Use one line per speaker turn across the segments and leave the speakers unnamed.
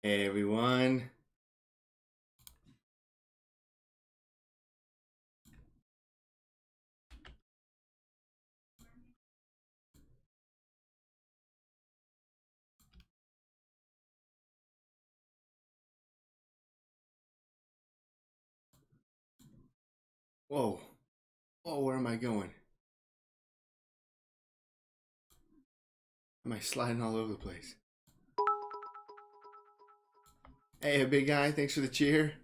Hey everyone. Whoa. Whoa, where am I going? Am I sliding all over the place? Hey, big guy, thanks for the cheer.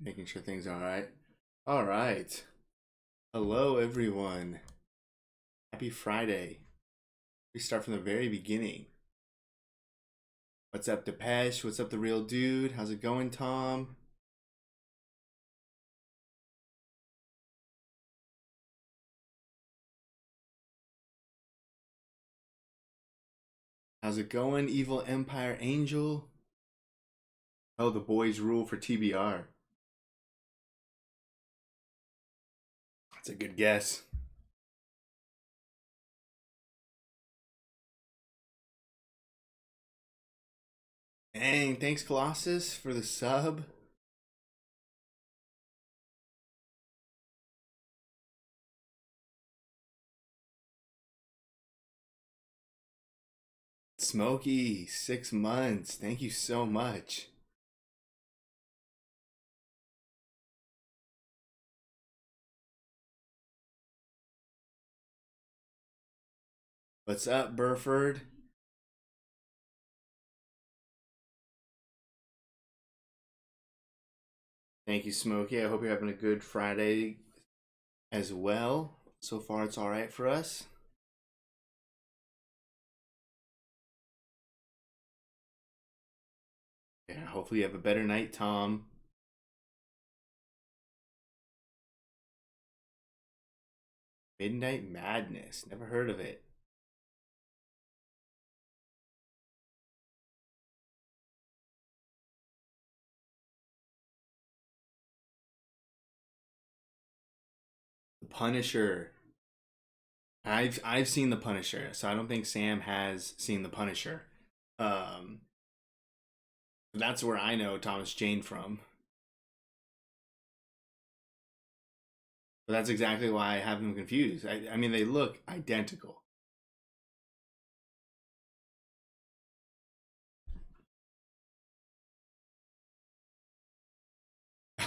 Making sure things are alright. Alright. Hello everyone. Happy Friday. We start from the very beginning. What's up, Depeche? What's up, the real dude? How's it going, Tom? How's it going, Evil Empire Angel? Oh, the boys rule for TBR. That's a good guess. Dang, thanks Colossus for the sub. Smokey, 6 months. Thank you so much. What's up, Burford? Thank you, Smokey. I hope you're having a good Friday as well. So far, it's all right for us. Yeah, hopefully you have a better night, Tom. Midnight Madness. Never heard of it. The Punisher. I've seen The Punisher, so I don't think Sam has seen The Punisher. Um, that's where I know Thomas Jane from. But that's exactly why I have them confused. I mean, they look identical.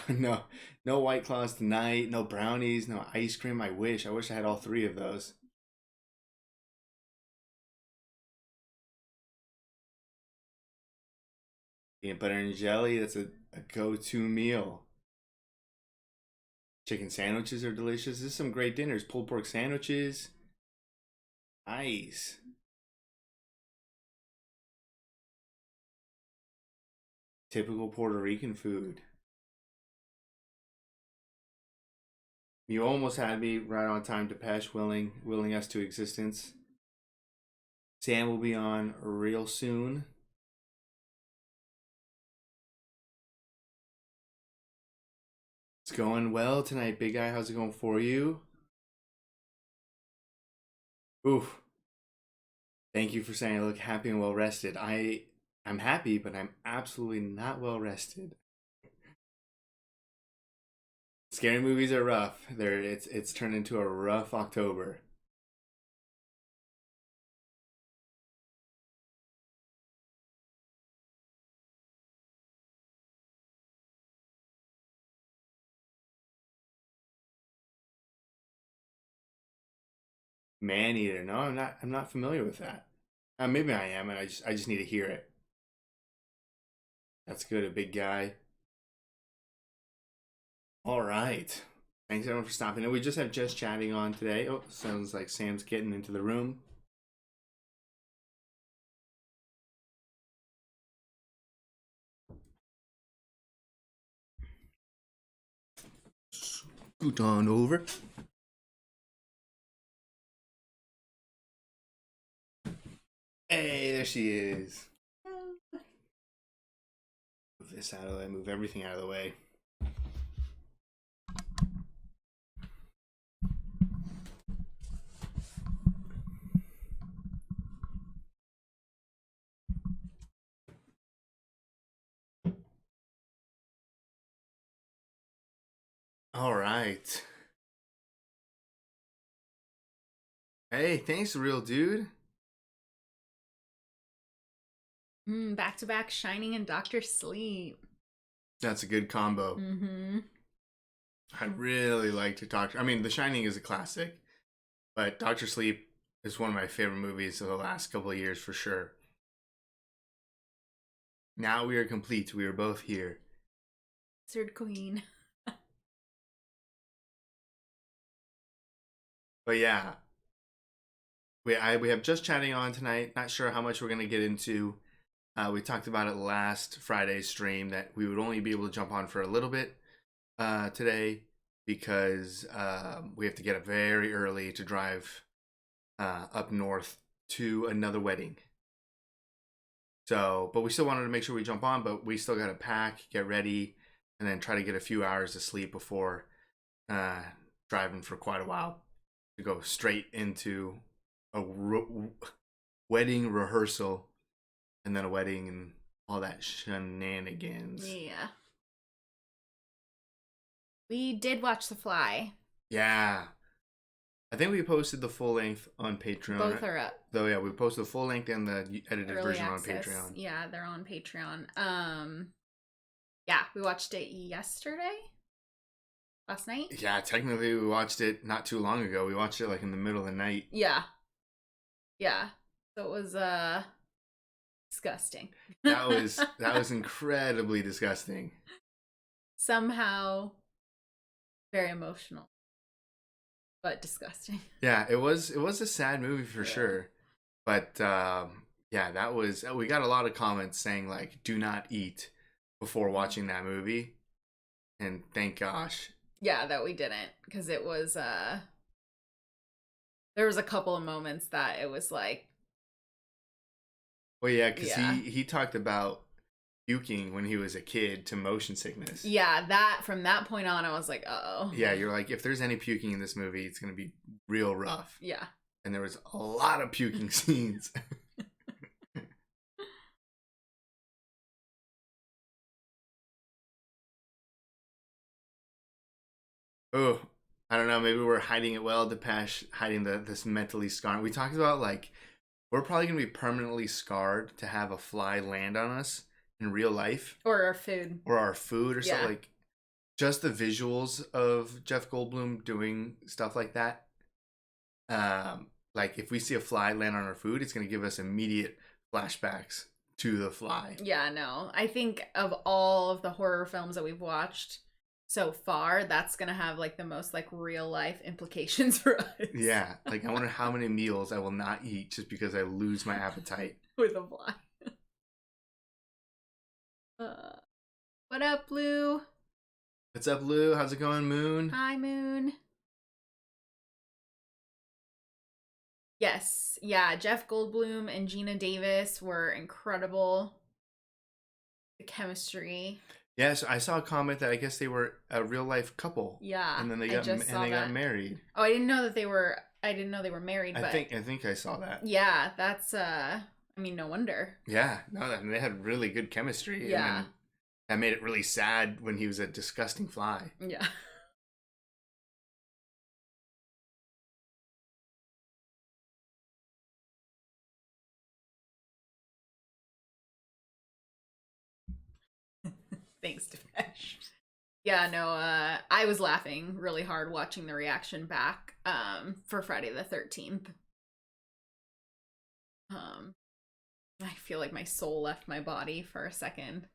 No, no White Claws tonight. No brownies. No ice cream. I wish. I wish I had all three of those. Peanut butter and jelly. That's a go-to meal. Chicken sandwiches are delicious. This is some great dinners. Pulled pork sandwiches. Nice. Typical Puerto Rican food. You almost had me right on time, Depeche, willing us to existence. Sam will be on real soon. It's going well tonight, big guy. How's it going for you? Oof. Thank you for saying I look happy and well rested. I'm happy, but I'm absolutely not well rested. Scary movies are rough. It's turned into a rough October. Man Eater. No, I'm not familiar with that. Maybe I am, and I just need to hear it. That's good, a big guy. All right. Thanks everyone for stopping in. We just have Just Chatting on today. Oh, sounds like Sam's getting into the room. Scoot on over. Hey, there she is. Move this out of the way. Move everything out of the way. All right. Hey, thanks, real dude.
Back to back Shining and Doctor Sleep.
That's a good combo.
Mm-hmm.
I really like to talk. I mean, The Shining is a classic, but Doctor Sleep is one of my favorite movies of the last couple of years for sure. Now we are complete. We are both here.
Third Queen.
But yeah, we have just chatting on tonight. Not sure how much we're gonna get into. We talked about it last Friday's stream that we would only be able to jump on for a little bit today because we have to get up very early to drive up north to another wedding. So, but we still wanted to make sure we jump on, but we still got to pack, get ready, and then try to get a few hours of sleep before driving for quite a while to go straight into a wedding rehearsal and then a wedding and all that shenanigans.
Yeah. We did watch The Fly.
Yeah. I think we posted the full length on Patreon.
Both are up.
Though, yeah, we posted the full length and the edited
Early
version
access.
on Patreon.
Yeah, they're on Patreon. Yeah, we watched it yesterday? Last night?
Yeah, technically we watched it not too long ago. We watched it like in the middle of the night.
Yeah. Yeah. So it was disgusting.
That was incredibly disgusting.
Somehow very emotional. But disgusting.
Yeah, it was a sad movie for sure. But yeah, that was, we got a lot of comments saying like do not eat before watching that movie. And thank gosh.
Yeah, that we didn't, because it was there was a couple of moments that it was like,
well, yeah, because he talked about puking when he was a kid to motion sickness.
Yeah, that from that point on I was like, uh-oh.
Yeah, you're like, if there's any puking in this movie, it's gonna be real rough.
Yeah.
And there was a lot of puking scenes. Oh, I don't know. Maybe we're hiding it well. Depeche hiding this mentally scarring. We talked about like we're probably gonna be permanently scarred to have a fly land on us in real life,
or our food,
or something like. Just the visuals of Jeff Goldblum doing stuff like that. Like if we see a fly land on our food, it's gonna give us immediate flashbacks to the fly.
Yeah, no. I think of all of the horror films that we've watched so far, that's gonna have like the most like real life implications for us.
Yeah, like I wonder how many meals I will not eat just because I lose my appetite
with a fly. What up, Blue?
What's up, Lou? How's it going, Moon?
Hi, Moon. Yes, yeah, Jeff Goldblum and Gina Davis were incredible. The chemistry.
Yes, I saw a comment that I guess they were a real life couple.
Yeah,
and then they got married.
Oh, I didn't know that they were. I didn't know they were married. But
I think I saw that.
Yeah, that's. I mean, no wonder.
Yeah, no, they had really good chemistry.
Yeah,
and that made it really sad when he was a disgusting fly.
Yeah. Thanks, Depeche. Yeah, no, I was laughing really hard watching the reaction back for Friday the 13th. I feel like my soul left my body for a second.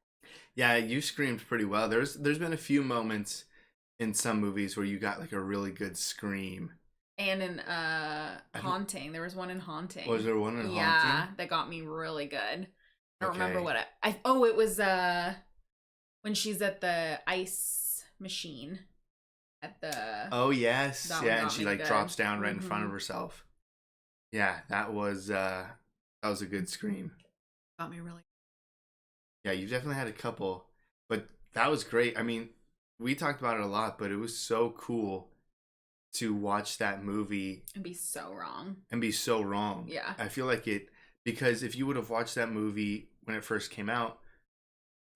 Yeah, you screamed pretty well. There's been a few moments in some movies where you got like a really good scream.
And in Haunting, there was one in Haunting.
Was there one in Haunting?
Yeah, that got me really good. I don't remember what it was when she's at the ice machine at the.
Oh yes, yeah, and she like drops down right in front of
Mm-hmm.
herself. Yeah, that was a good scream.
Got me really.
Yeah, you definitely had a couple, but that was great. I mean, we talked about it a lot, but it was so cool to watch that movie
and be so wrong.
Yeah, I feel like it, because if you would have watched that movie when it first came out,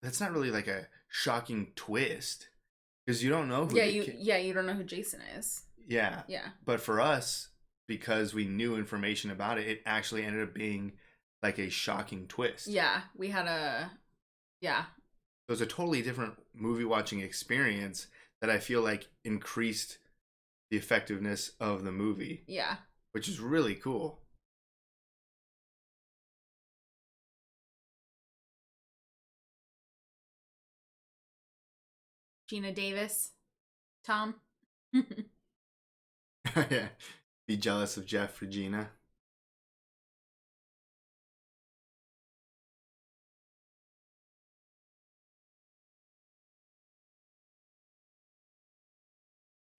that's not really like a shocking twist. Because you don't know who.
You don't know who Jason is.
Yeah.
Yeah.
But for us, because we knew information about it, it actually ended up being like a shocking twist.
Yeah, we had
It was a totally different movie watching experience that I feel like increased the effectiveness of the movie.
Yeah.
Which is really cool.
Gina Davis. Tom.
Yeah. Be jealous of Jeff for Gina.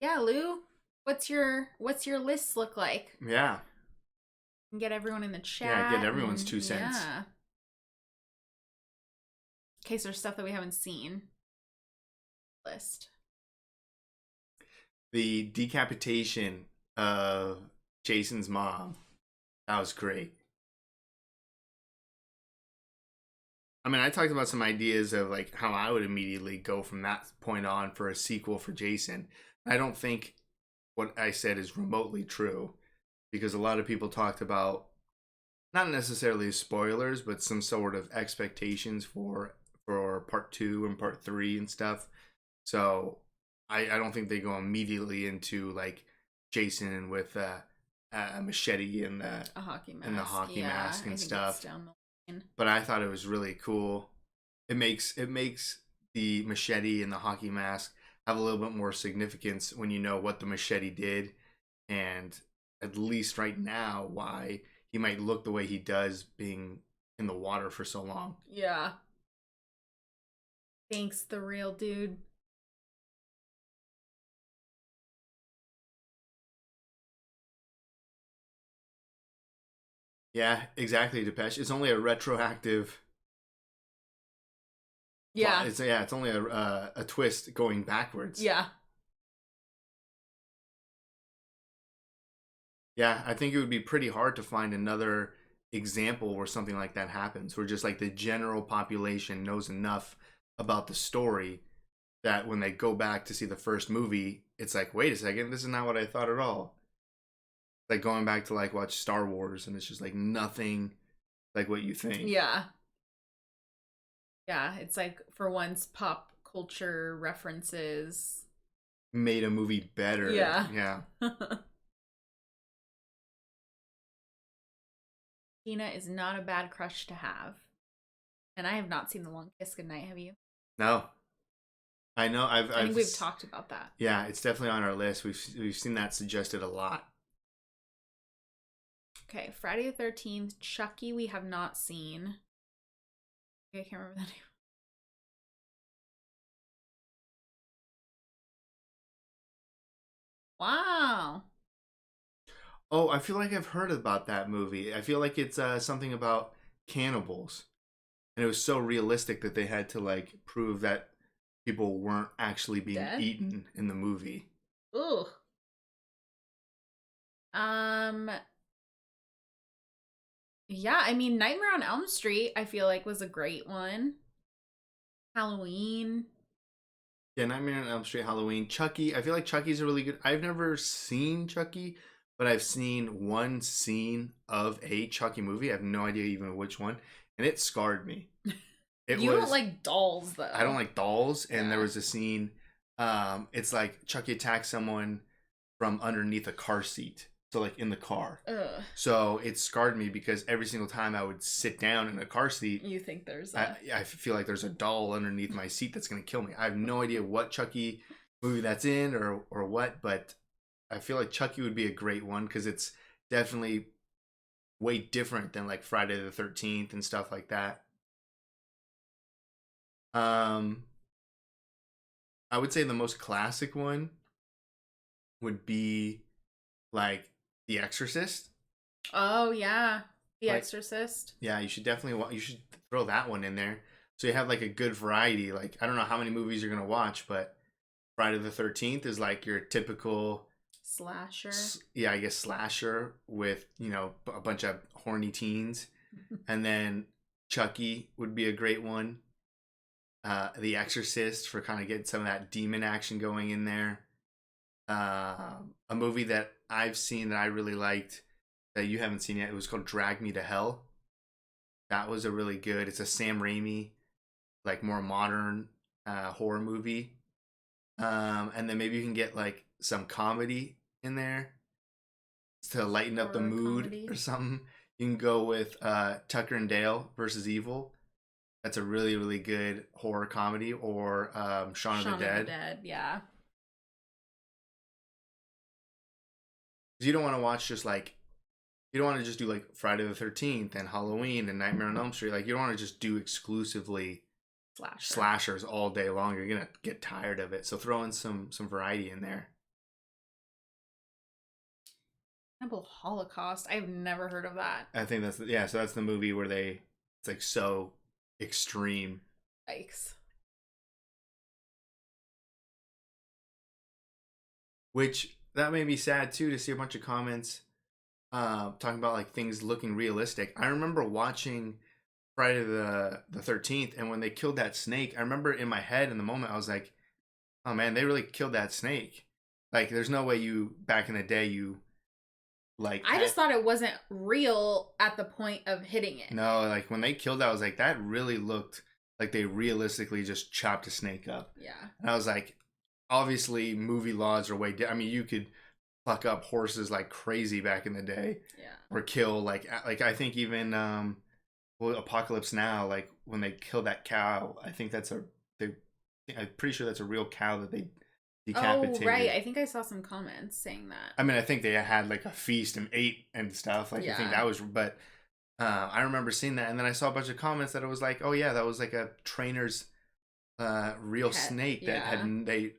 Yeah, Lou. What's your list look like?
Yeah.
And get everyone in the chat.
Yeah, get everyone's 2 cents.
Yeah. In case there's stuff that we haven't seen. List.
The decapitation of Jason's mom. That was great. I mean, I talked about some ideas of like how I would immediately go from that point on for a sequel for Jason. I don't think what I said is remotely true, because a lot of people talked about not necessarily spoilers, but some sort of expectations for part 2 and part 3 and stuff. So I don't think they go immediately into like Jason with a machete and a
hockey mask
and the hockey mask and stuff.
Down the line.
But I thought it was really cool. It makes the machete and the hockey mask have a little bit more significance when you know what the machete did, and at least right now why he might look the way he does being in the water for so long.
Yeah. Thanks, the real dude.
Yeah, exactly, Depeche. It's only a retroactive.
Yeah.
It's only a twist going backwards.
Yeah.
Yeah, I think it would be pretty hard to find another example where something like that happens, where just like the general population knows enough about the story that when they go back to see the first movie, it's like, wait a second, this is not what I thought at all. Like going back to like watch Star Wars, and it's just like nothing like what you think.
Yeah. Yeah, it's like for once pop culture references
made a movie better.
Yeah.
Yeah.
Gina is not a bad crush to have. And I have not seen The Long Kiss Goodnight, have you?
No. I know.
I think we've talked about that.
Yeah, it's definitely on our list. We've seen that suggested a lot.
Okay, Friday the 13th, Chucky we have not seen. I can't remember that name. Wow.
Oh, I feel like I've heard about that movie. I feel like it's something about cannibals. And it was so realistic that they had to like prove that people weren't actually being
Dead?
eaten in the movie.
Ugh. Yeah, I mean Nightmare on Elm Street I feel like was a great one. Halloween.
Yeah, Nightmare on Elm Street, Halloween. Chucky. I feel like Chucky's a really good. I've never seen Chucky, but I've seen one scene of a Chucky movie. I have no idea even which one, and it scarred me.
You don't like dolls, though.
I don't like dolls, and there was a scene. It's like Chucky attacks someone from underneath a car seat, so like in the car.
Ugh.
So it scarred me because every single time I would sit down in a car seat,
you think there's
I feel like there's a doll underneath my seat that's gonna kill me. I have no idea what Chucky movie that's in or what, but I feel like Chucky would be a great one because it's definitely way different than like Friday the 13th and stuff like that. I would say the most classic one would be like The Exorcist.
Oh yeah, The Exorcist.
Yeah, you should definitely throw that one in there. So you have like a good variety. Like I don't know how many movies you're gonna watch, but Friday the 13th is like your typical
slasher.
Yeah, I guess slasher with a bunch of horny teens, and then Chucky would be a great one. The Exorcist for kind of getting some of that demon action going in there. A movie that I've seen that I really liked that you haven't seen yet. It was called Drag Me to Hell. That was a really good. It's a Sam Raimi, like more modern horror movie. And then maybe you can get like some comedy in there to lighten up the mood
comedy.
or something. You can go with Tucker and Dale versus Evil. That's a really, really good horror comedy. Or Shaun of the Dead.
Yeah.
You don't want to watch just like, you don't want to just do like Friday the 13th and Halloween and Nightmare on Elm Street. Like, you don't want to just do exclusively slashers all day long. You're going to get tired of it. So throw in some variety in there.
Cannibal Holocaust. I've never heard of that.
I think that's, yeah, so that's the movie where it's like so extreme.
Yikes.
Which, that made me sad too, to see a bunch of comments talking about like things looking realistic. I remember watching Friday the 13th, and when they killed that snake, I remember in my head in the moment, I was like, oh man, they really killed that snake. Like, there's no way back in the day, I
just thought it wasn't real at the point of hitting it.
No, like when they killed that, I was like, that really looked like they realistically just chopped a snake up.
Yeah.
And I was like, obviously movie laws are I mean, you could fuck up horses like crazy back in the day.
Yeah.
Or kill like I think even Apocalypse Now, like when they kill that cow, I think I'm pretty sure that's a real cow that they decapitated.
Oh, right. I think I saw some comments saying that.
I mean, I think they had like a feast and ate and stuff. Like, yeah. I think that was, but I remember seeing that. And then I saw a bunch of comments that it was like, oh yeah, that was like a trainer's real snake that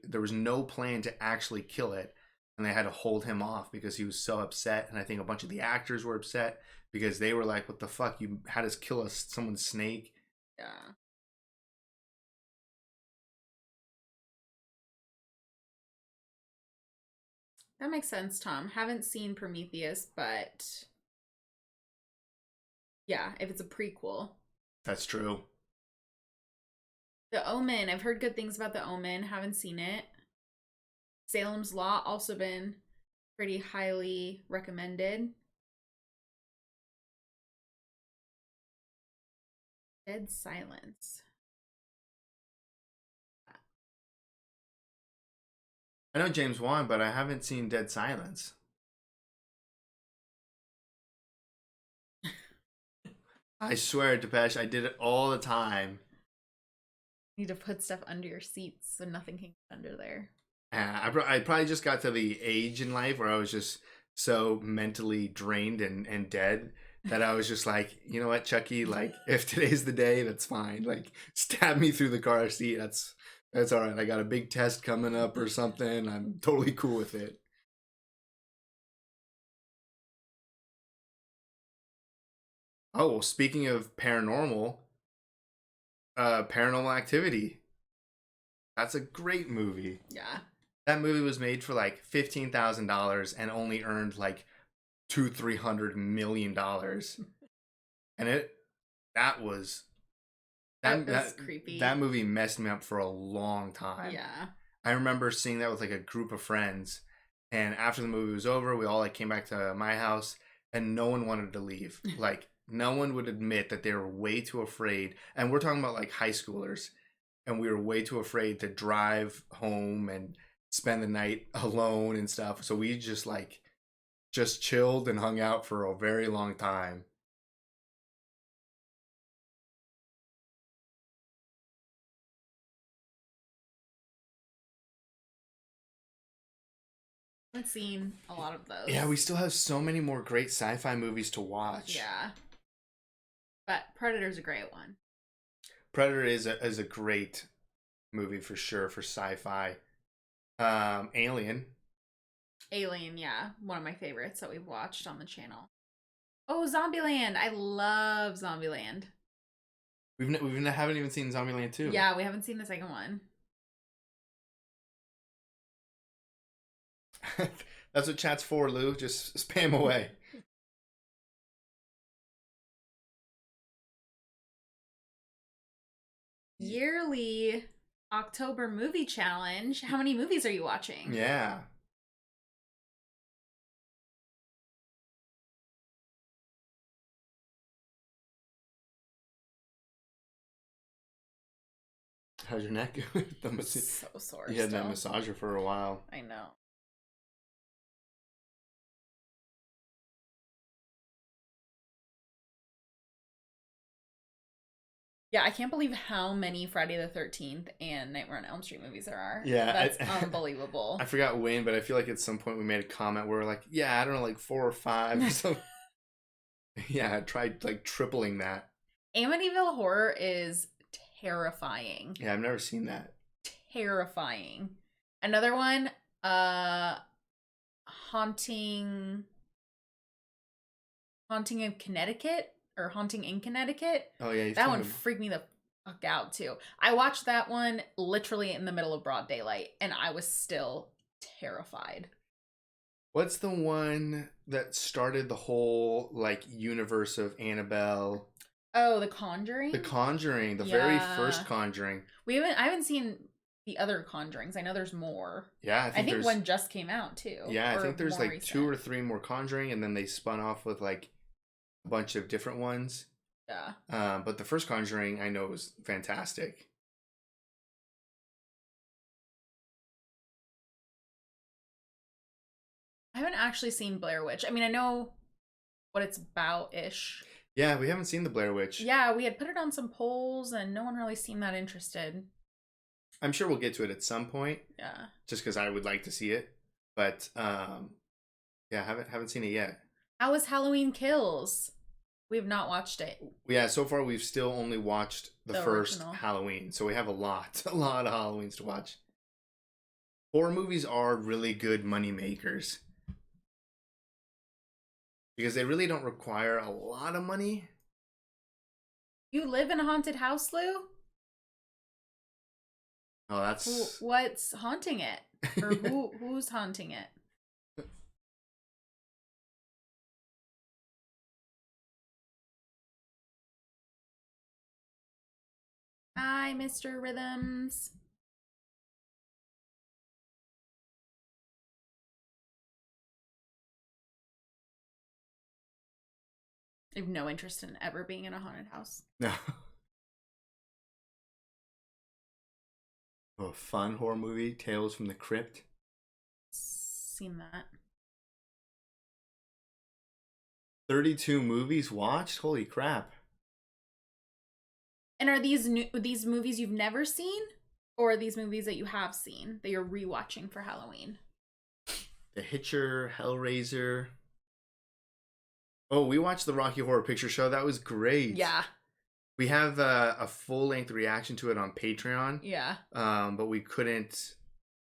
there was no plan to actually kill it. And they had to hold him off because he was so upset. And I think a bunch of the actors were upset because they were like, what the fuck? You had us kill someone's snake.
Yeah. That makes sense, Tom. Haven't seen Prometheus, but yeah, if it's a prequel.
That's true.
The Omen. I've heard good things about The Omen. Haven't seen it. Salem's Lot, also been pretty highly recommended. Dead Silence.
I know James Wan, but I haven't seen Dead Silence. I swear, Depeche, I did it all the time.
You need to put stuff under your seats so nothing can get under there.
I probably just got to the age in life where I was just so mentally drained and dead that I was just like, you know what, Chucky, like, if today's the day, that's fine. Like, stab me through the car seat. That's all right. I got a big test coming up or something. I'm totally cool with it. Oh, well, speaking of Paranormal Activity. That's a great movie.
Yeah.
That movie was made for like $15,000 and only earned like $300 million. And that was creepy. That movie messed me up for a long time.
Yeah.
I remember seeing that with like a group of friends, and after the movie was over, we all like came back to my house, and no one wanted to leave. Like, no one would admit that they were way too afraid. And we're talking about like high schoolers, and we were way too afraid to drive home and spend the night alone and stuff. So we just chilled and hung out for a very long time.
I haven't seen a lot of those.
Yeah, we still have so many more great sci-fi movies to watch.
Yeah. But Predator's a great one.
Predator is a great movie for sure for sci-fi. Alien,
yeah. One of my favorites that we've watched on the channel. Oh, Zombieland. I love Zombieland.
We haven't even seen Zombieland 2.
Yeah, we haven't seen the second one.
That's what chat's for, Lou. Just spam away.
yearly October movie challenge. How many movies are you watching?
Yeah. How's your neck?
So sore.
You had that massager for a while.
I know. Yeah, I can't believe how many Friday the 13th and Nightmare on Elm Street movies there are.
Yeah.
That's unbelievable.
I forgot when, but I feel like at some point we made a comment where we're like, yeah, I don't know, like 4 or 5 or something. Yeah, I tried like tripling that.
Amityville Horror is terrifying.
Yeah, I've never seen that.
Terrifying. Another one, Haunting of Connecticut, or Haunting in Connecticut.
Oh yeah,
that one freaked me the fuck out too. I watched that one literally in the middle of broad daylight, and I was still terrified.
What's the one that started the whole like universe of Annabelle?
Oh, The Conjuring.
The Conjuring, the very first Conjuring.
I haven't seen the other Conjurings. I know there's more.
Yeah,
I think one just came out too.
Yeah, I think there's like recent. 2 or 3 more Conjuring, and then they spun off with like a bunch of different ones.
Yeah.
But the first Conjuring I know was fantastic.
I haven't actually seen Blair Witch. I mean, I know what it's about-ish.
Yeah, we haven't seen the Blair Witch.
Yeah, we had put it on some polls, and no one really seemed that interested.
I'm sure we'll get to it at some point.
Yeah.
Just because I would like to see it, but yeah, haven't seen it yet.
How was Halloween Kills? We have not watched it.
Yeah, so far we've still only watched the first original Halloween, so we have a lot of Halloweens to watch. Horror movies are really good money makers because they really don't require a lot of money.
You live in a haunted house, Lou?
Oh, that's...
What's haunting it? Or who's haunting it? Hi, Mr. Rhythms. I have no interest in ever being in a haunted house.
No. A fun horror movie, Tales from the Crypt.
Seen that.
32 movies watched? Holy crap.
And are these movies you've never seen? Or are these movies that you have seen that you're rewatching for Halloween?
The Hitcher, Hellraiser. Oh, we watched the Rocky Horror Picture Show. That was great.
Yeah.
We have a full-length reaction to it on Patreon.
Yeah.
But we couldn't...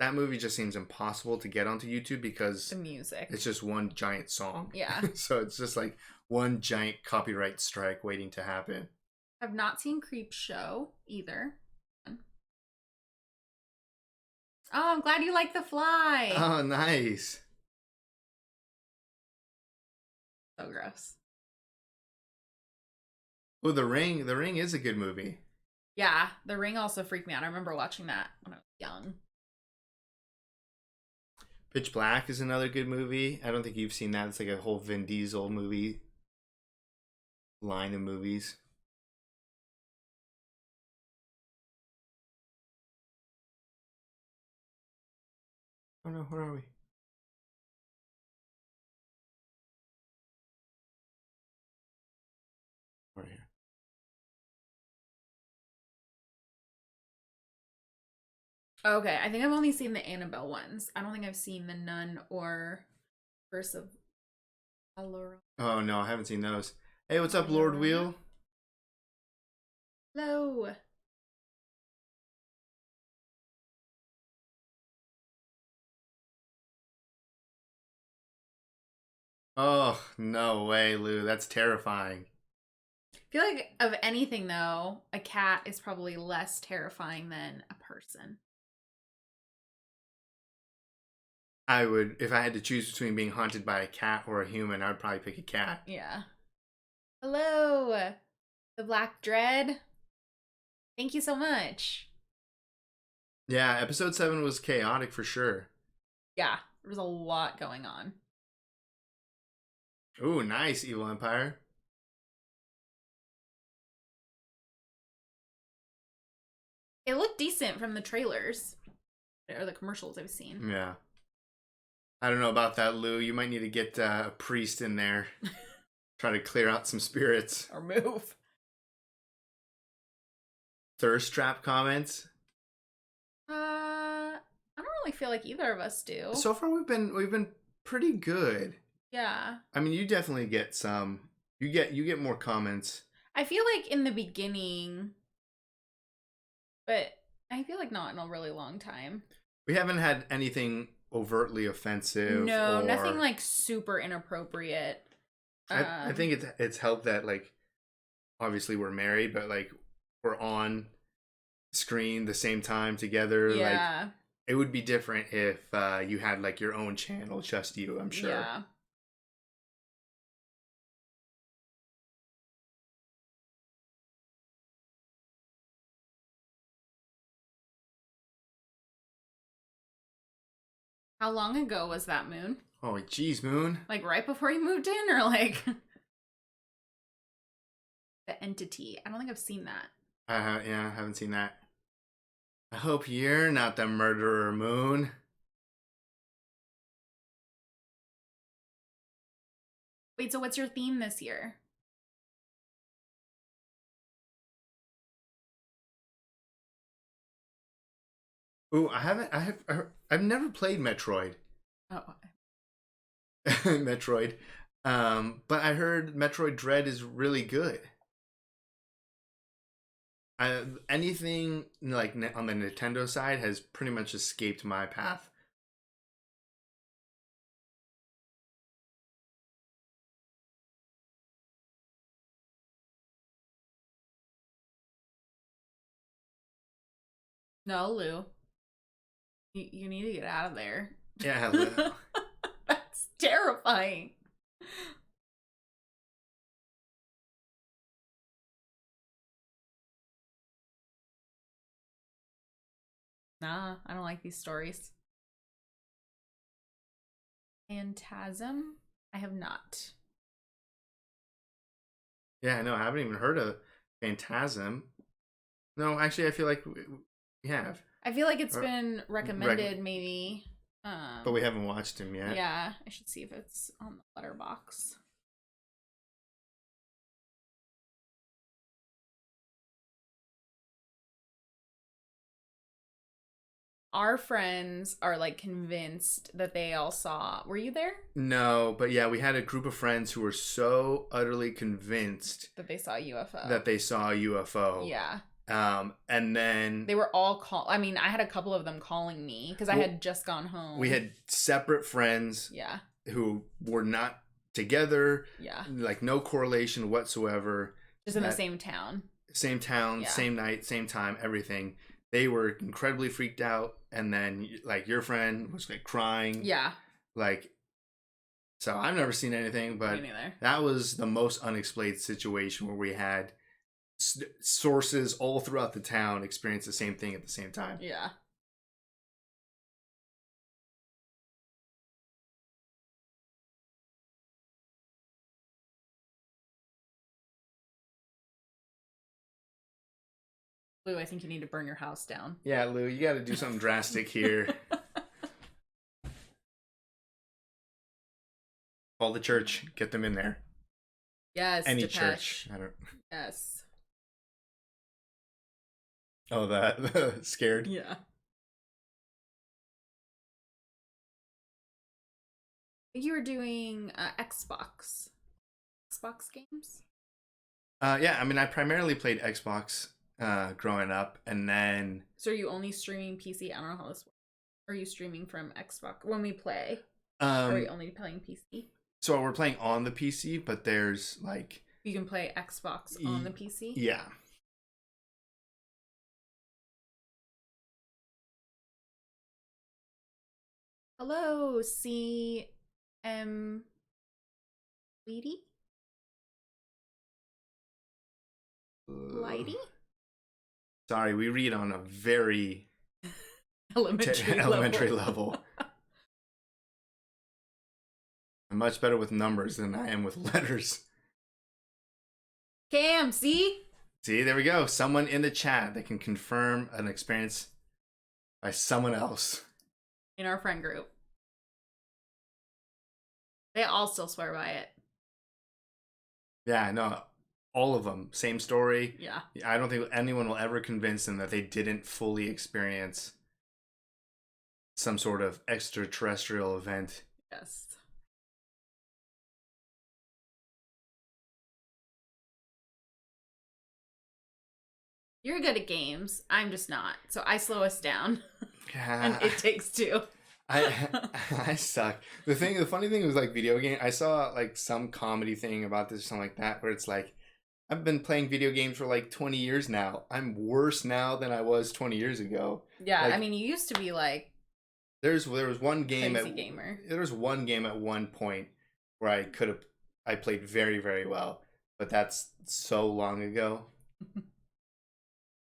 That movie just seems impossible to get onto YouTube because...
The music.
It's just one giant song.
Yeah.
So it's just like one giant copyright strike waiting to happen.
I've not seen Creepshow either. Oh, I'm glad you like The Fly.
Oh, nice.
So gross.
Oh, The Ring. The Ring is a good movie.
Yeah, The Ring also freaked me out. I remember watching that when I was young.
Pitch Black is another good movie. I don't think you've seen that. It's like a whole Vin Diesel movie line of movies. Oh no, where are we? We're here.
Okay, I think I've only seen the Annabelle ones. I don't think I've seen the Nun or Curse of Allura.
Oh no, I haven't seen those. Hey, what's up, Lord Wheel?
Hello.
Oh, no way, Lou. That's terrifying.
I feel like of anything, though, a cat is probably less terrifying than a person.
I would, if I had to choose between being haunted by a cat or a human, I would probably pick a cat.
Yeah. Hello, the Black Dread. Thank you so much.
Yeah, episode 7 was chaotic for sure.
Yeah, there was a lot going on.
Ooh, nice, Evil Empire.
It looked decent from the trailers or the commercials I've seen.
Yeah. I don't know about that, Lou. You might need to get a priest in there. Try to clear out some spirits.
Or move.
Thirst trap comments?
I don't really feel like either of us do.
So far we've been pretty good.
Yeah.
I mean, you definitely get some. You get more comments.
I feel like in the beginning, but I feel like not in a really long time.
We haven't had anything overtly offensive.
No, nothing like super inappropriate.
I think it's helped that like obviously we're married, but like we're on screen the same time together.
Yeah.
Like it would be different if you had like your own channel, just you, I'm sure.
Yeah. How long ago was that, Moon?
Oh, geez, Moon.
Like right before you moved in, or like the entity? I don't think I've seen that.
Yeah, I haven't seen that. I hope you're not the murderer, Moon.
Wait, so what's your theme this year?
Ooh, I've never played Metroid.
Oh.
Metroid. But I heard Metroid Dread is really good. Anything like on the Nintendo side has pretty much escaped my path.
No, Lou. You need to get out of there.
Yeah, Lou.
That's terrifying. Nah, I don't like these stories. Phantasm? I have not.
Yeah, no, I haven't even heard of Phantasm. No, actually, I feel like we have.
I feel like it's been recommended, maybe.
But we haven't watched him yet.
Yeah, I should see if it's on the letterbox. Our friends are like convinced that they all saw. Were you there?
No, but yeah, we had a group of friends who were so utterly convinced
that they saw a UFO.
That they saw a UFO.
Yeah.
And then
they were all I mean, I had a couple of them calling me because I had just gone home.
We had separate friends.
Yeah.
Who were not together.
Yeah.
Like no correlation whatsoever.
Just in the same town.
Same town, yeah. Same night, same time, everything. They were incredibly freaked out, and then like your friend was like crying.
Yeah.
Like, so I've never seen anything, but that was the most unexplained situation where we had sources all throughout the town experience the same thing at the same time.
Yeah. Lou, I think you need to burn your house down.
Yeah, Lou, you got to do something drastic here. Call the church, get them in there.
Yes,
any
Depeche.
Church. I don't.
Yes.
Oh, that scared.
Yeah. You were doing Xbox games.
Yeah, I mean, I primarily played Xbox growing up, and then.
So are you only streaming PC? I don't know how this works. Are you streaming from Xbox when we play? Are you only playing PC?
So we're playing on the PC, but there's like
you can play Xbox on the PC.
Yeah.
Hello, CM Lady? Lighty?
Sorry, we read on a very
elementary
level. I'm much better with numbers than I am with letters.
Cam, see?
See, there we go. Someone in the chat that can confirm an experience by someone else.
In our friend group. They all still swear by it.
Yeah, no, all of them. Same story.
Yeah.
I don't think anyone will ever convince them that they didn't fully experience some sort of extraterrestrial event.
Yes. You're good at games. I'm just not. So I slow us down.
Yeah.
And it takes two.
I suck. The funny thing was like video game. I saw like some comedy thing about this or something like that where it's like, I've been playing video games for like 20 years now. I'm worse now than I was 20 years ago.
Yeah,
like,
I mean, you used to be like
there was one game
crazy gamer.
There was one game at one point where I played very, very well, but that's so long ago.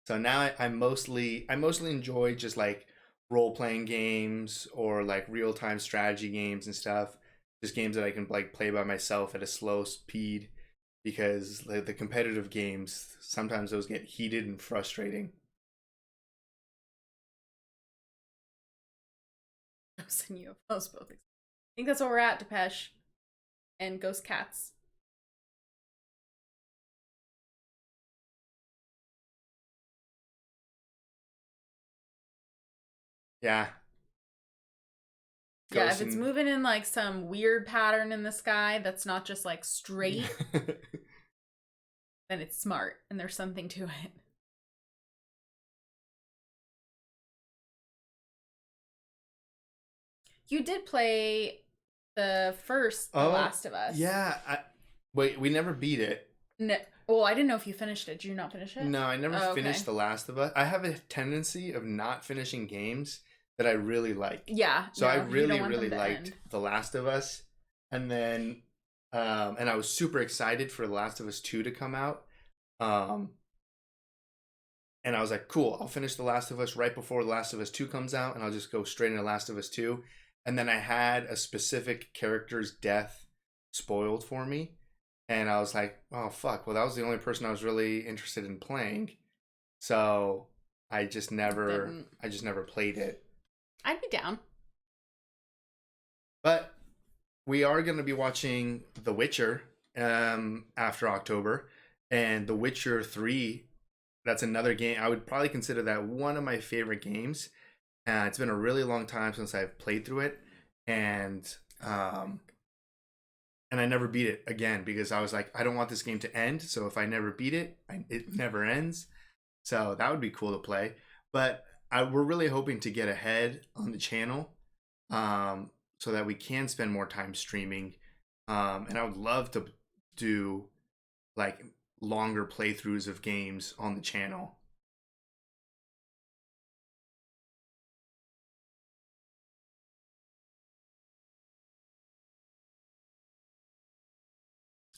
So now I mostly enjoy just like role-playing games or like real-time strategy games and stuff. Just games that I can like play by myself at a slow speed, because the competitive games, sometimes those get heated and frustrating.
Ghosts and U.F.Os both. I think that's where we're at, Depeche. And Ghost Cats.
Yeah.
Yeah, if it's moving in like some weird pattern in the sky that's not just like straight, then it's smart and there's something to it. You did play the first The Last of Us.
Yeah. Wait, we never beat it.
No. Well, I didn't know if you finished it. Did you not finish it?
No, I never finished The Last of Us. I have a tendency of not finishing games that I really like.
Yeah.
So I really liked The Last of Us. And then and I was super excited for The Last of Us 2 to come out. And I was like, cool, I'll finish The Last of Us right before The Last of Us 2 comes out, and I'll just go straight into Last of Us 2. And then I had a specific character's death spoiled for me. And I was like, oh, fuck. Well, that was the only person I was really interested in playing. So I just never played it.
I'd be down.
But we are going to be watching The Witcher after October. And The Witcher 3, that's another game. I would probably consider that one of my favorite games. It's been a really long time since I've played through it. And I never beat it again because I was like, I don't want this game to end. So if I never beat it, it never ends. So that would be cool to play. But we're really hoping to get ahead on the channel so that we can spend more time streaming. And I would love to do like longer playthroughs of games on the channel.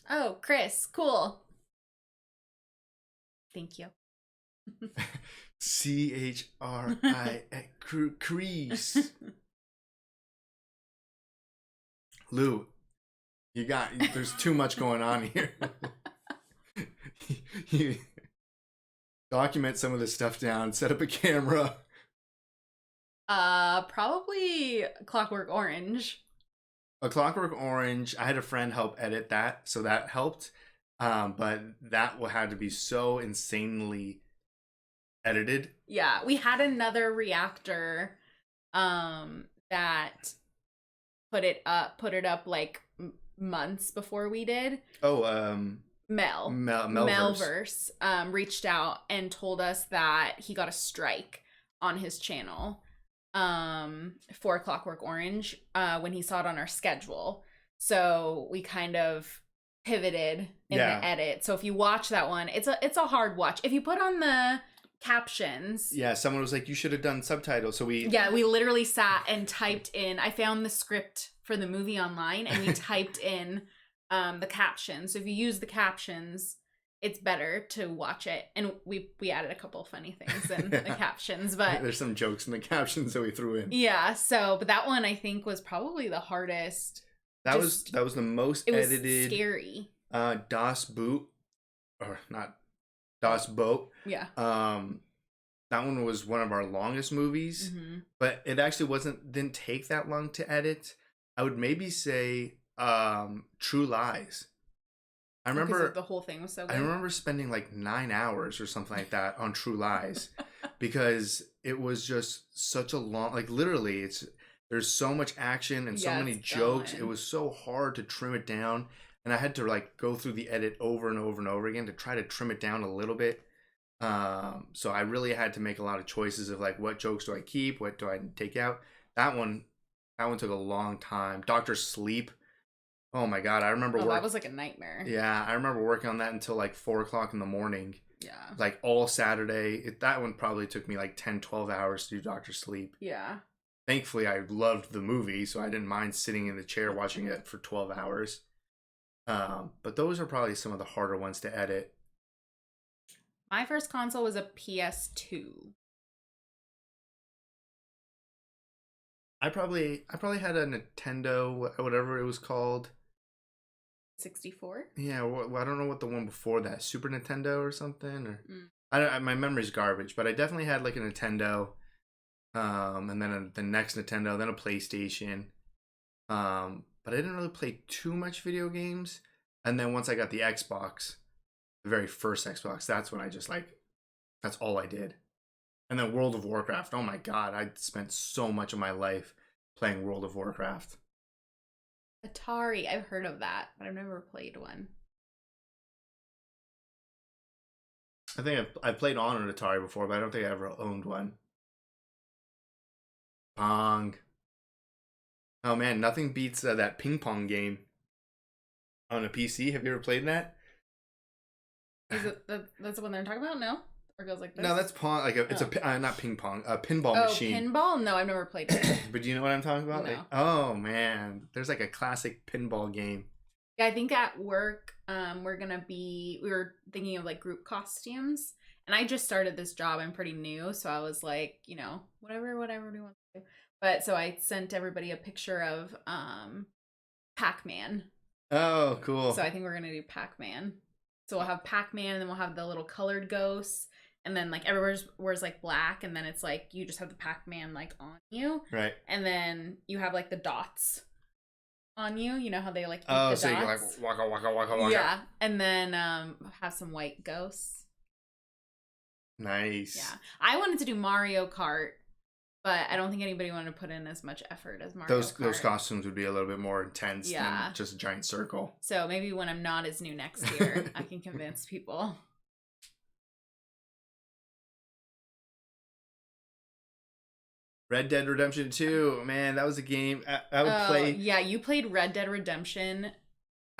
Oh, Chris, cool. Thank you.
CHRI Crease. Lou, there's too much going on here. You document some of this stuff down, set up a camera.
Probably Clockwork Orange.
A Clockwork Orange, I had a friend help edit that, so that helped. But that had to be so insanely edited.
Yeah, we had another reactor that put it up like months before we did. Melverse reached out and told us that he got a strike on his channel for Clockwork Orange when he saw it on our schedule. So we kind of pivoted in the edit. So if you watch that one, it's a hard watch. If you put on the captions,
someone was like, you should have done subtitles. So we
literally sat and typed in. I found the script for the movie online and we typed in the captions. So if you use the captions, it's better to watch it. And we added a couple of funny things in the captions, but
there's some jokes in the captions that we threw in.
Yeah, so but that one I think was probably the hardest.
That was the most edited.
It was scary.
Das Boot, or not Das Boat.
Yeah.
That one was one of our longest movies, but it actually didn't take that long to edit. I would maybe say True Lies. I remember
the whole thing was so good.
I remember spending like 9 hours or something like that on True Lies because it was just such a long, like literally there's so much action and so many jokes. It was so hard to trim it down, and I had to like go through the edit over and over and over again to try to trim it down a little bit. So I really had to make a lot of choices of like, what jokes do I keep? What do I take out? That one took a long time. Dr. Sleep. Oh my God. I remember
that was like a nightmare.
Yeah. I remember working on that until like 4:00 in the morning.
Yeah.
Like all Saturday. That one probably took me like 10, 12 hours to do Dr. Sleep.
Yeah.
Thankfully, I loved the movie, so I didn't mind sitting in the chair watching it for 12 hours. But those are probably some of the harder ones to edit.
My first console was a PS2.
I probably had a Nintendo, whatever it was called.
64?
Yeah, I don't know what the one before that, Super Nintendo or something, or my memory's garbage, but I definitely had like a Nintendo, and then the next Nintendo, then a PlayStation. But I didn't really play too much video games. And then once I got the Xbox, the very first Xbox, that's when I just that's all I did. And then World of Warcraft. Oh my God, I spent so much of my life playing World of Warcraft.
Atari, I've heard of that, but I've never played one.
I think I've played on an Atari before, but I don't think I ever owned one. Pong. Oh man, nothing beats that ping pong game on a PC. Have you ever played that?
Is it that's the one they're talking about? No? Or goes like this?
No, that's pong. Like it's not ping pong, a pinball machine.
Pinball? No, I've never played it.
But do you know what I'm talking about?
No.
Like, oh man, there's like a classic pinball game.
Yeah, I think at work, we were thinking of like group costumes, and I just started this job. I'm pretty new, so I was like, whatever do you want to do? But so I sent everybody a picture of Pac-Man.
Oh, cool.
So I think we're gonna do Pac-Man. So we'll have Pac-Man, and then we'll have the little colored ghosts. And then, like, everywhere wears, like, black. And then it's, like, you just have the Pac-Man, like, on you.
Right.
And then you have, like, the dots on you. You know how they, like, eat the dots?
So you can, like, waka, waka, waka, waka.
Yeah. And then have some white ghosts.
Nice.
Yeah. I wanted to do Mario Kart, but I don't think anybody wanted to put in as much effort as Mario Kart.
Those costumes would be a little bit more intense than just a giant circle.
So maybe when I'm not as new next year, I can convince people.
Red Dead Redemption 2, man, that was a game I would play.
Yeah, you played Red Dead Redemption.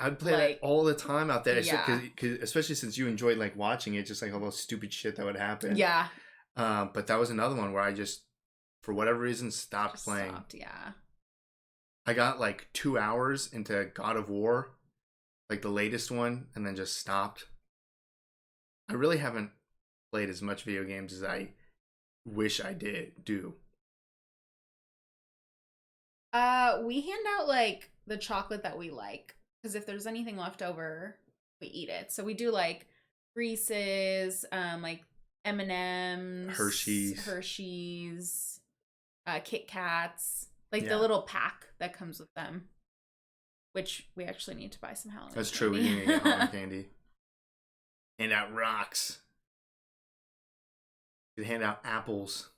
I'd play that all the time out there, especially since you enjoyed like watching it, just like all those stupid shit that would happen.
Yeah.
But that was another one where I just, for whatever reason, stopped playing.
Yeah.
I got like 2 hours into God of War, like the latest one, and then just stopped. I really haven't played as much video games as I wish I do.
We hand out like the chocolate that we like, because if there's anything left over, we eat it. So we do like Reese's, like M&M's, Hershey's, Kit Kats, like the little pack that comes with them, which we actually need to buy some Halloween.
That's true. We need to get Halloween candy. Hand out rocks. You can hand out apples.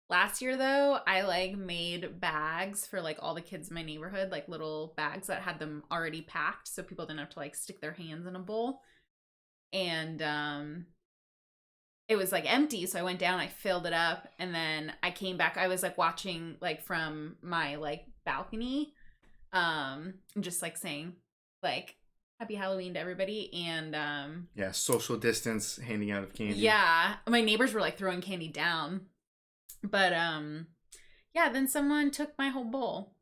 Last year, though, I like made bags for like all the kids in my neighborhood, like little bags that had them already packed, so people didn't have to like stick their hands in a bowl. And it was like empty, so I went down, I filled it up, and then I came back. I was like watching like from my like balcony, just like saying like Happy Halloween to everybody, and
social distance handing out of candy.
Yeah, my neighbors were like throwing candy down. But then someone took my whole bowl.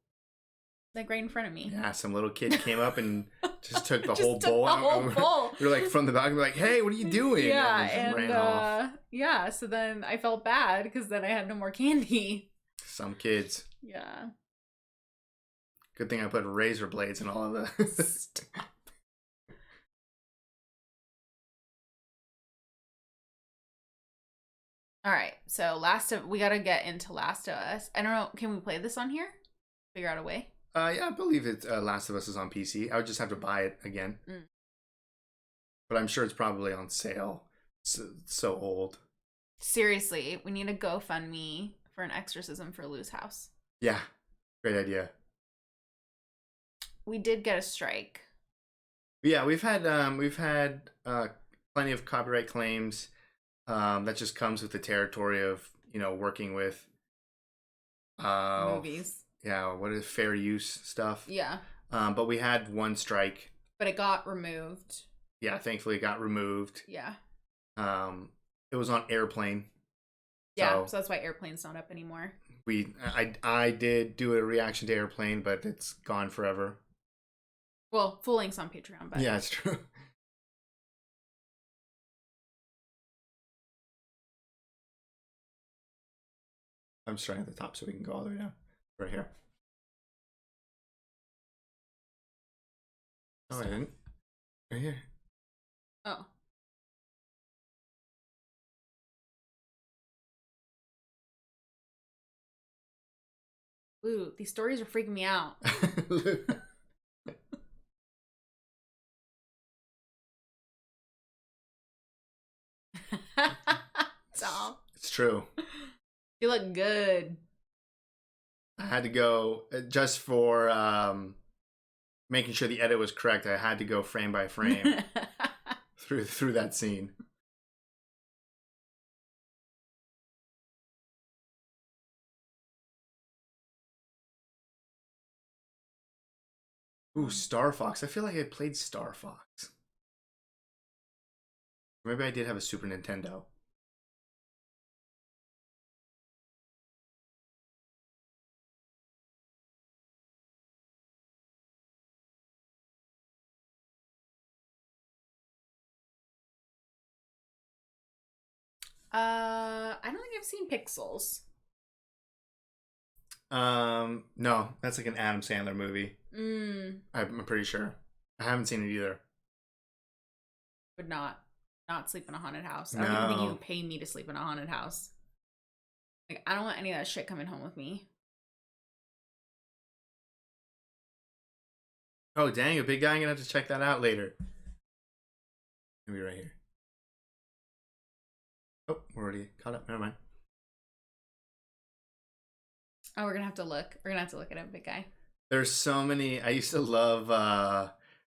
like right in front of me.
Yeah, some little kid came up and just took the
Just
whole
took
bowl.
the whole bowl.
We were like from the back, we were like, "Hey, what are you doing?"
Yeah,
and
and
ran off.
yeah, so then I felt bad because then I had no more candy.
Some kids.
Yeah.
Good thing I put razor blades in all of the.
Stop. All right, so we gotta get into Last of Us. I don't know, can we play this on here? Figure out a way.
Yeah, I believe it. Last of Us is on PC. I would just have to buy it again. But I'm sure it's probably on sale. So old.
Seriously, we need a GoFundMe for an exorcism for Lou's house.
Yeah, great idea.
We did get a strike.
Yeah, we've had plenty of copyright claims. That just comes with the territory of working with
Movies.
Yeah, what is fair use stuff?
Yeah.
But we had one strike.
But it got removed.
Yeah, thankfully it got removed.
Yeah.
It was on Airplane.
Yeah, so that's why Airplane's not up anymore.
I did do a reaction to Airplane, but it's gone forever.
Well, full length's on Patreon, but
yeah, it's true. I'm starting at the top so we can go all the way down. Right here. Oh, I didn't. Right here.
Oh. Ooh, these stories are freaking me out. Stop.
It's true.
You look good.
I had to go just for making sure the edit was correct. I had to go frame by frame through that scene. Ooh, Star Fox. I feel like I played Star Fox. Maybe I did have a Super Nintendo.
I don't think I've seen Pixels.
No, that's like an Adam Sandler movie. I'm pretty sure. I haven't seen it either.
Would not sleep in a haunted house.
No.
I don't even think you would pay me to sleep in a haunted house. Like, I don't want any of that shit coming home with me.
Oh, dang, a big guy. I'm gonna have to check that out later. Maybe right here. Oh, we're already caught up. Never mind.
Oh, we're gonna have to look. We're gonna have to look at a big guy.
There's so many. I used to love.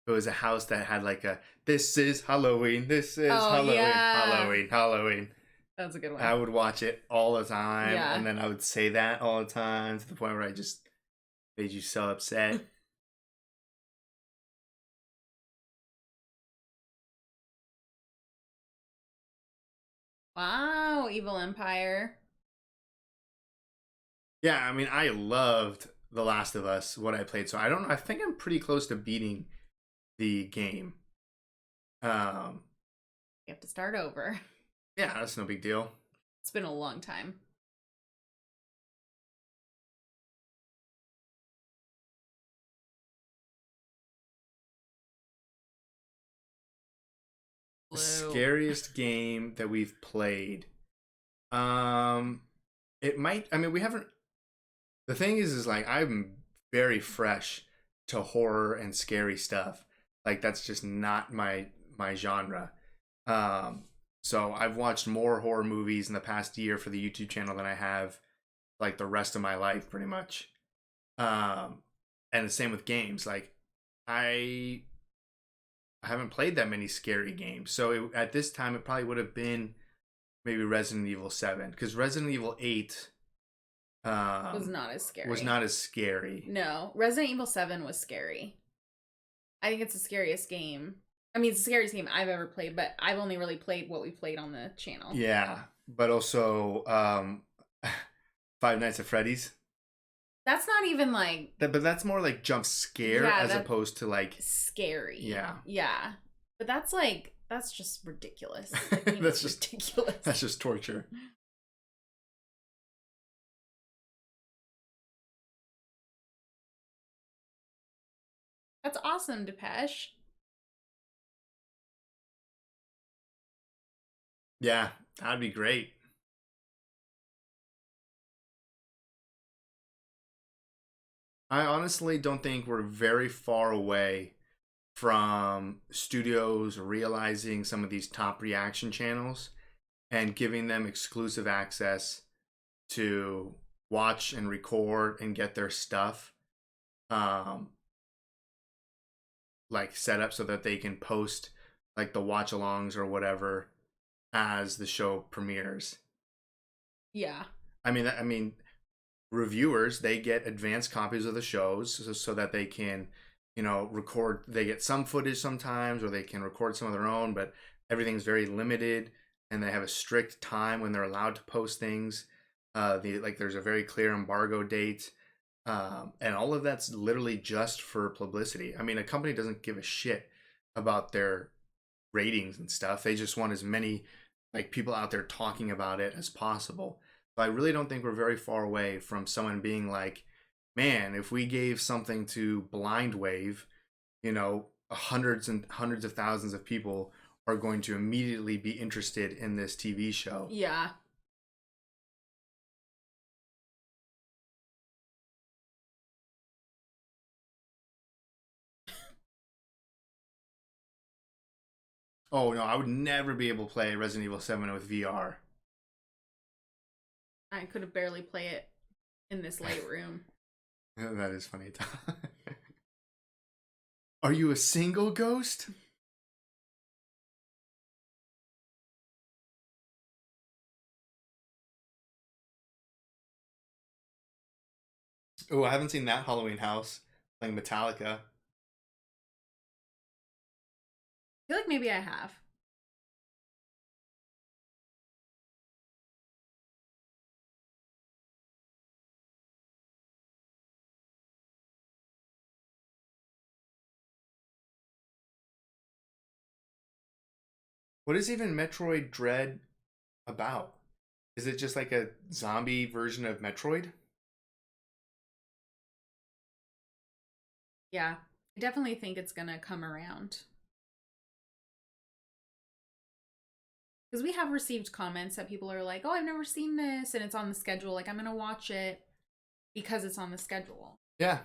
It was a house that had like a "This is Halloween. This is Halloween.
Yeah.
Halloween. Halloween."
That's a good one.
I would watch it all the time,
Yeah.
and then I would say that all the time to the point where I just made you so upset.
Wow, Evil Empire.
Yeah, I mean, I loved The Last of Us, what I played. So I don't know. I think I'm pretty close to beating the game.
You have to start over.
Yeah, that's no big deal.
It's been a long time.
The scariest game that we've played. It might. I mean, we haven't. The thing is like I'm very fresh to horror and scary stuff. Like that's just not my genre. So I've watched more horror movies in the past year for the YouTube channel than I have like the rest of my life, pretty much. And the same with games. Like I haven't played that many scary games. So at this time, it probably would have been maybe Resident Evil 7. Because Resident Evil 8
was not as scary.
Was not as scary.
No, Resident Evil 7 was scary. I think it's the scariest game. I mean, it's the scariest game I've ever played, but I've only really played what we played on the channel.
Yeah, but also Five Nights at Freddy's.
That's not even like
But that's more like jump scare as opposed to like
scary.
Yeah.
Yeah. But that's just ridiculous. Like,
that's just
ridiculous.
That's just torture.
That's awesome, Depeche.
Yeah, that'd be great. I honestly don't think we're very far away from studios realizing some of these top reaction channels and giving them exclusive access to watch and record and get their stuff um like set up so that they can post like the watch alongs or whatever as the show premieres.
Yeah.
I mean reviewers, they get advanced copies of the shows so that they can, record. They get some footage sometimes, or they can record some of their own, but everything's very limited, and they have a strict time when they're allowed to post things. There's a very clear embargo date, and all of that's literally just for publicity. I mean, a company doesn't give a shit about their ratings and stuff. They just want as many like people out there talking about it as possible. So I really don't think we're very far away from someone being like, man, if we gave something to Blind Wave, hundreds and hundreds of thousands of people are going to immediately be interested in this TV show.
Yeah.
Oh no, I would never be able to play Resident Evil 7 with VR.
I could have barely play it in this light room.
That is funny. Are you a single ghost? Oh, I haven't seen that Halloween House playing Metallica.
I feel like maybe I have.
What is even Metroid Dread about? Is it just like a zombie version of Metroid?
Yeah. I definitely think it's gonna come around. Because we have received comments that people are like, oh, I've never seen this, and it's on the schedule. Like, I'm gonna watch it because it's on the schedule.
Yeah.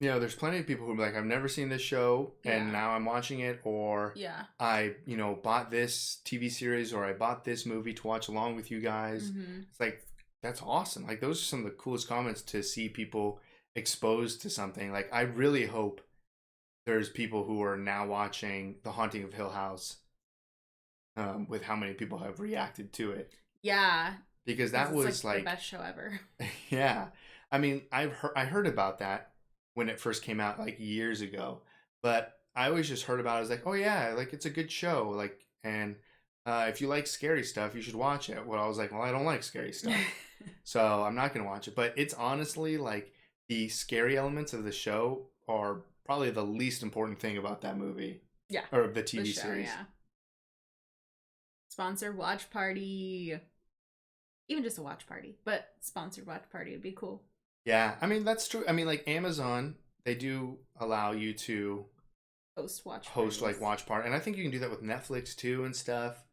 There's plenty of people who are like, I've never seen this show, and now I'm watching it, or
yeah,
I, bought this TV series, or I bought this movie to watch along with you guys.
Mm-hmm.
It's like, that's awesome. Like, those are some of the coolest comments to see people exposed to something. Like, I really hope there's people who are now watching The Haunting of Hill House with how many people have reacted to it.
Yeah.
Because that was
like the best show ever.
Yeah. I mean, I heard about that when it first came out like years ago, but I always just heard about it. I was like, oh yeah, like it's a good show. Like, and if you like scary stuff, you should watch it. Well, I was like, well, I don't like scary stuff, so I'm not going to watch it. But it's honestly like the scary elements of the show are probably the least important thing about that movie.
Yeah.
Or the TV series.
Yeah. Sponsored watch party. Even just a watch party, but sponsored watch party would be cool.
Yeah, I mean, that's true. I mean, like Amazon, they do allow you to host like watch party, and I think you can do that with Netflix too and stuff.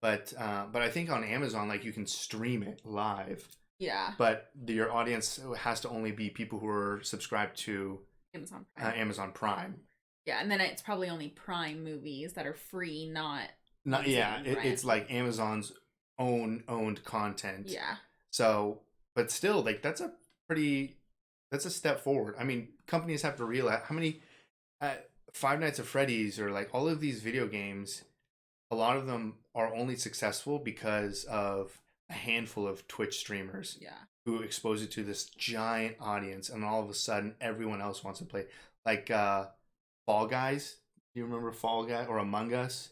But I think on Amazon, like you can stream it live.
Yeah.
But your audience has to only be people who are subscribed to Amazon Prime.
Yeah, and then it's probably only Prime movies that are free, not
yeah. It's like Amazon's owned content.
Yeah.
So, but still, like that's a step forward. I mean, companies have to realize how many Five Nights at Freddy's or like all of these video games, a lot of them are only successful because of a handful of Twitch streamers.
Yeah. Who
expose it to this giant audience, and all of a sudden everyone else wants to play. Like Fall Guys. Do you remember Fall Guy or Among Us?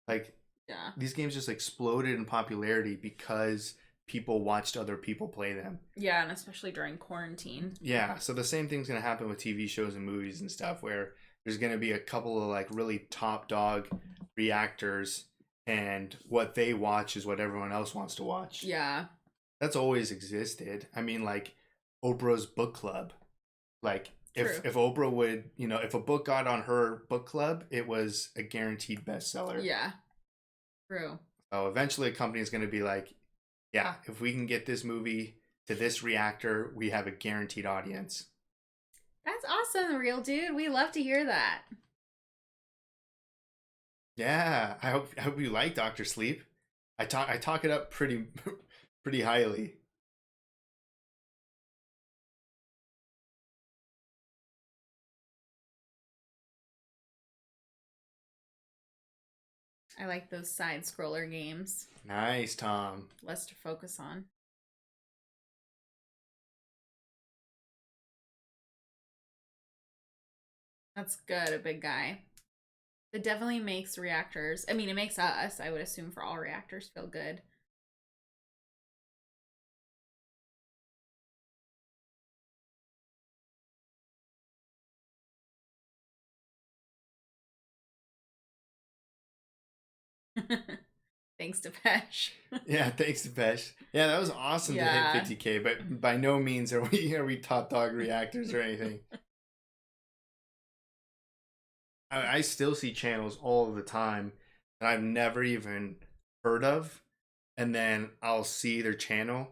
Like, yeah, these games just exploded in popularity because people watched other people play them.
Yeah, and especially during quarantine.
Yeah, so the same thing's going to happen with TV shows and movies and stuff, where there's going to be a couple of like really top dog reactors, and what they watch is what everyone else wants to watch.
Yeah.
That's always existed. I mean, like Oprah's book club. Like if Oprah would, if a book got on her book club, it was a guaranteed bestseller.
Yeah. True.
So eventually a company is going to be like, yeah, if we can get this movie to this reactor, we have a guaranteed audience.
That's awesome, Real Dude. We love to hear that.
Yeah, I hope you like Dr. Sleep. I talk it up pretty highly.
I like those side scroller games.
Nice, Tom.
Less to focus on. That's good, a big guy. It definitely makes reactors, I mean, it makes us, I would assume, for all reactors, feel good. Thanks to Pesh.
Yeah, thanks to Pesh. Yeah, that was awesome to hit 50K, but by no means are we top dog reactors or anything. I still see channels all the time that I've never even heard of, and then I'll see their channel,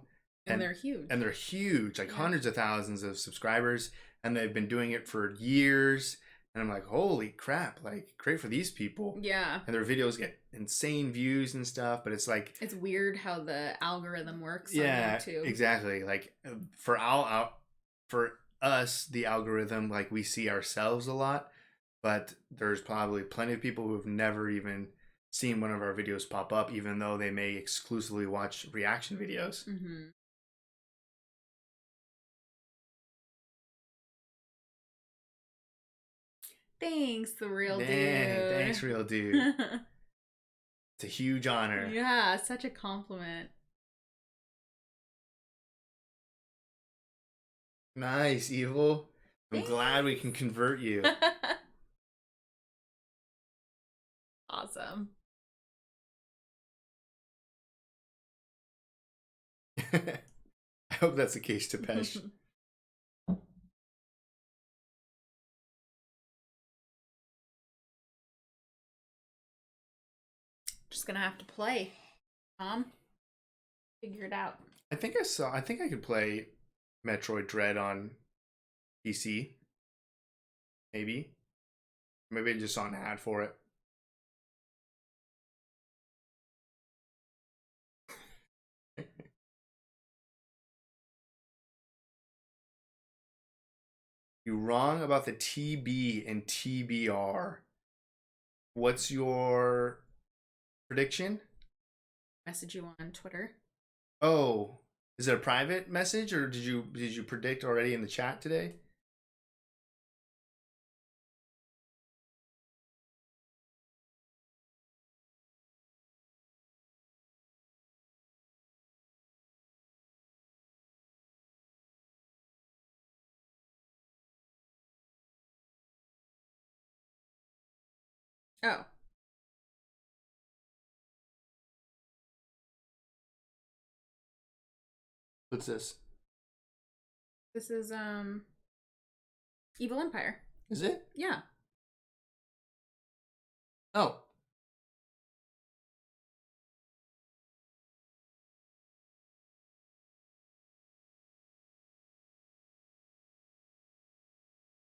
and they're huge.
And they're huge, like hundreds of thousands of subscribers, and they've been doing it for years. And I'm like, holy crap, like, great for these people.
Yeah.
And their videos get insane views and stuff, but it's like...
It's weird how the algorithm works
on
YouTube.
Exactly. Like, for us, the algorithm, like, we see ourselves a lot, but there's probably plenty of people who have never even seen one of our videos pop up, even though they may exclusively watch reaction videos.
Mm-hmm. Thanks, the Real Dude.
Thanks, Real Dude. It's a huge honor.
Yeah, such a compliment.
Nice, Evil. I'm glad we can convert you.
Awesome.
I hope that's the case to Pesh.
Just gonna have to play, Tom. Figure it out.
I think I could play Metroid Dread on PC. Maybe I just saw an ad for it. You're wrong about the TB and TBR. What's your prediction?
Message you on Twitter.
Oh, is it a private message, or did you predict already in the chat today?
Oh.
What's this?
This is Evil Empire.
Is it?
Yeah.
Oh.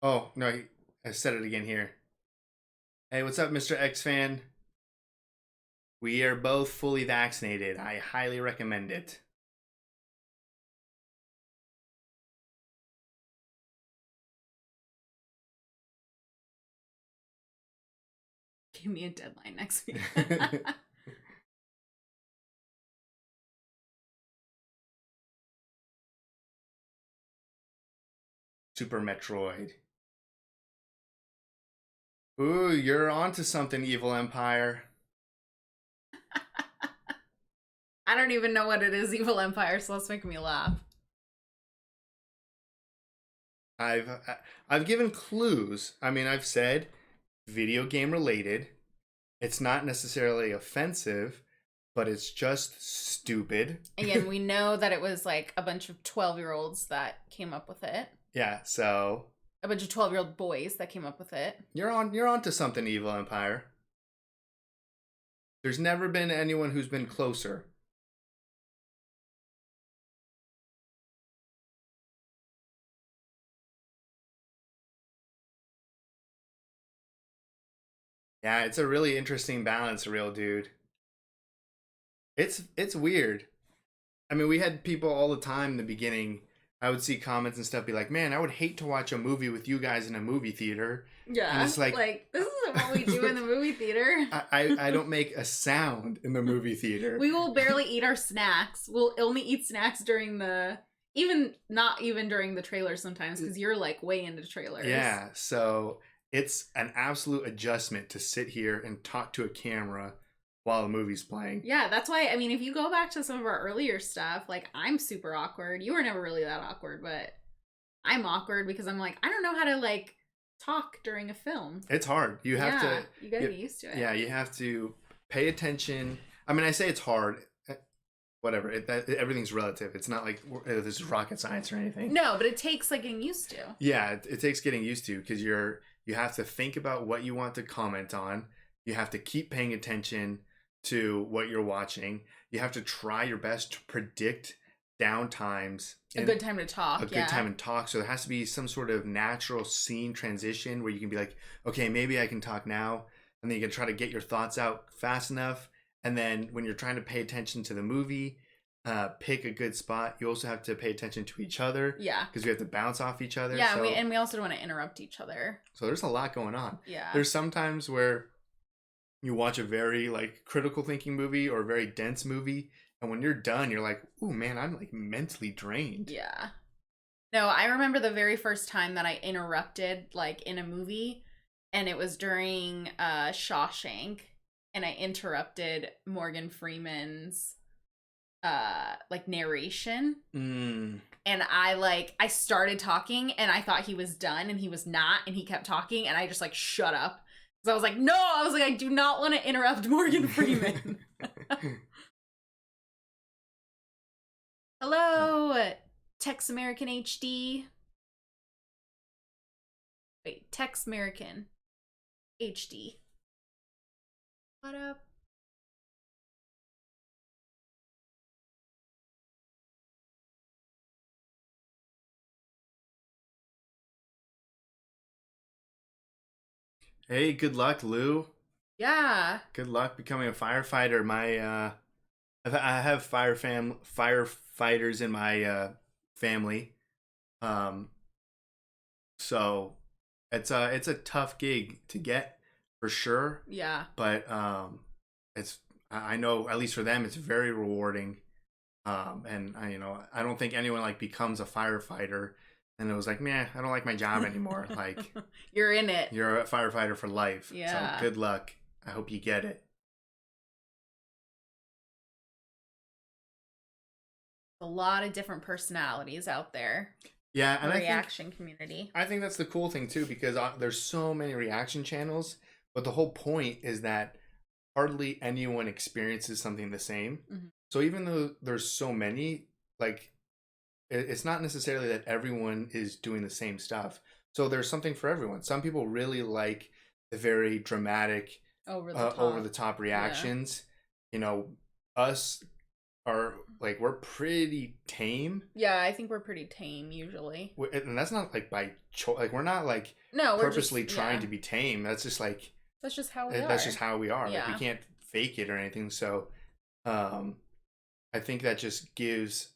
Oh, no, I said it again here. Hey, what's up, Mr. X fan? We are both fully vaccinated. I highly recommend it.
Give me a deadline next week.
Super Metroid. Ooh, you're onto something, Evil Empire.
I don't even know what it is, Evil Empire, so let's make me laugh.
I've given clues. I mean, I've said video game related. It's not necessarily offensive, but it's just stupid.
Again, we know that it was like a bunch of 12-year-olds that came up with it.
Yeah, so
A bunch of 12-year-old boys that came up with it.
you're on to something, Evil Empire. There's never been anyone who's been closer. Yeah, it's a really interesting balance, real dude. It's weird. I mean, we had people all the time in the beginning. I would see comments and stuff be like, "Man, I would hate to watch a movie with you guys in a movie theater."
Yeah,
and it's like
this isn't what we do in the movie theater.
I don't make a sound in the movie theater.
We will barely eat our snacks. We'll only eat snacks during not even during the trailers sometimes, because you're like way into trailers.
Yeah, so it's an absolute adjustment to sit here and talk to a camera while the movie's playing.
Yeah, that's why, I mean, if you go back to some of our earlier stuff, like, I'm super awkward. You were never really that awkward, but I'm awkward because I'm like, I don't know how to, like, talk during a film.
It's hard. You have to...
You gotta get used to it.
Yeah, you have to pay attention. I mean, I say it's hard. Whatever. Everything's relative. It's not like this is rocket science or anything.
No, but it takes, like, getting used to.
Yeah, it takes getting used to, because you have to think about what you want to comment on. You have to keep paying attention to what you're watching. You have to try your best to predict downtimes.
A good time to talk.
A good time to talk. So there has to be some sort of natural scene transition where you can be like, okay, maybe I can talk now. And then you can try to get your thoughts out fast enough. And then when you're trying to pay attention to the movie, pick a good spot. You also have to pay attention to each other.
Yeah.
Because we have to bounce off each other.
Yeah, and we also don't want to interrupt each other.
So there's a lot going on.
Yeah.
There's some times where you watch a very like critical thinking movie or a very dense movie, and when you're done, you're like, "Ooh, man, I'm like mentally drained."
Yeah. No, I remember the very first time that I interrupted, like, in a movie, and it was during Shawshank, and I interrupted Morgan Freeman's like narration. And I started talking, and I thought he was done, and he was not, and he kept talking, and I just like shut up. So I was like, no, I do not want to interrupt Morgan Freeman. Hello, Tex American HD. Wait, Tex American HD. What up?
Hey, good luck, Lou.
Yeah.
Good luck becoming a firefighter. I have firefighters in my family. So it's a tough gig to get for sure.
Yeah.
But I know, at least for them, it's very rewarding. And I don't think anyone like becomes a firefighter and it was like, man, I don't like my job anymore. Like,
you're in it.
You're a firefighter for life.
Yeah.
So good luck. I hope you get it.
A lot of different personalities out there.
Yeah, and
the reaction community.
I think that's the cool thing too, because there's so many reaction channels, but the whole point is that hardly anyone experiences something the same.
Mm-hmm.
So even though there's so many, like, it's not necessarily that everyone is doing the same stuff. So there's something for everyone. Some people really like the very dramatic, over the top reactions. Yeah. Us are like, we're pretty tame.
Yeah, I think we're pretty tame usually.
And that's not like by choice. Like, we're not like
we're
purposely trying to be tame. That's just like,
that's just how we are.
That's just how we are.
Yeah.
Like, we can't fake it or anything. So I think that just gives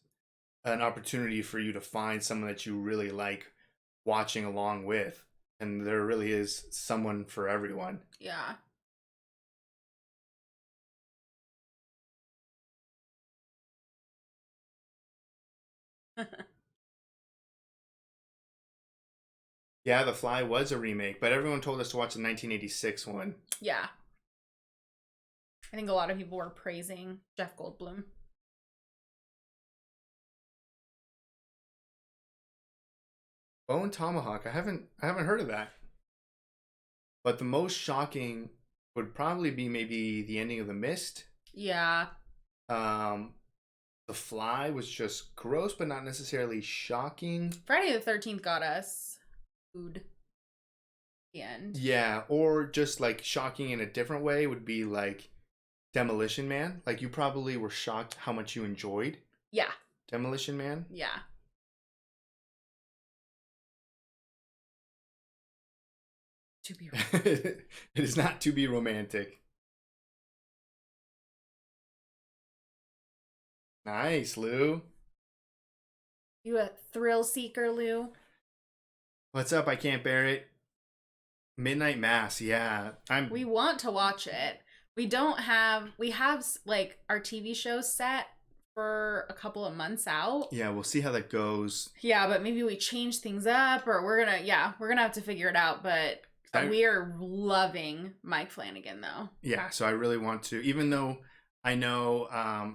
an opportunity for you to find someone that you really like watching along with. And there really is someone for everyone.
Yeah.
Yeah, The Fly was a remake, but everyone told us to watch the 1986 one.
Yeah. I think a lot of people were praising Jeff Goldblum.
Bone tomahawk. I haven't heard of that. But the most shocking would probably be maybe the ending of The Mist.
Yeah.
The Fly was just gross, but not necessarily shocking.
Friday the 13th got us food. The end.
Yeah, or just like shocking in a different way would be like Demolition Man. Like you probably were shocked how much you enjoyed.
Yeah.
Demolition Man.
Yeah. To be
It is not to be romantic. Nice, Lou.
You a thrill seeker, Lou?
What's up? I can't bear it. Midnight Mass. Yeah,
We want to watch it. We have like our TV show set for a couple of months out.
Yeah, we'll see how that goes.
Yeah, but maybe we change things up, or we're gonna have to figure it out. But we are loving Mike Flanagan, though.
Yeah, so I really want to, even though I know,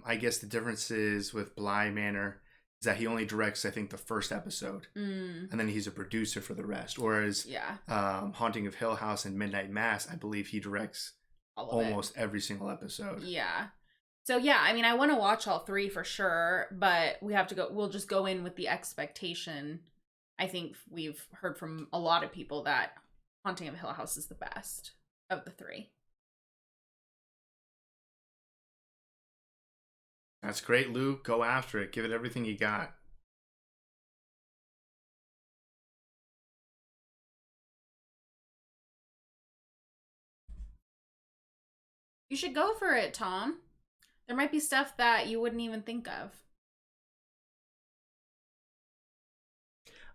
I guess the difference is with Bly Manor is that he only directs, I think, the first episode, and then he's a producer for the rest. Whereas, Haunting of Hill House and Midnight Mass, I believe he directs almost every single episode.
Yeah. So yeah, I mean, I want to watch all three for sure, but we'll just go in with the expectation. I think we've heard from a lot of people that Haunting of Hill House is the best of the three.
That's great, Lou. Go after it. Give it everything you got.
You should go for it, Tom. There might be stuff that you wouldn't even think of.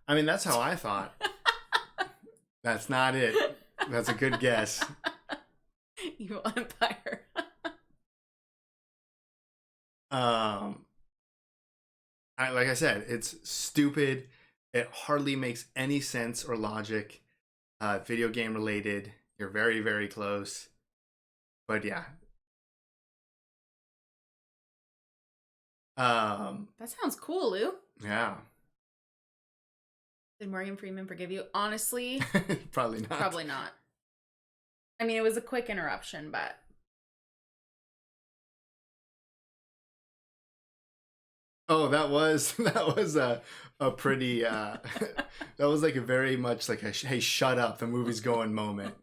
I mean, that's how I thought. That's not it. That's a good guess.
Evil Empire.
Like I said, it's stupid. It hardly makes any sense or logic. Video game related. You're very, very close. But yeah.
That sounds cool, Lou.
Yeah.
Did Morgan Freeman forgive you? Honestly,
probably not.
Probably not. I mean, it was a quick interruption, but
oh, that was a pretty that was like a very much like a hey, shut up, the movie's going moment.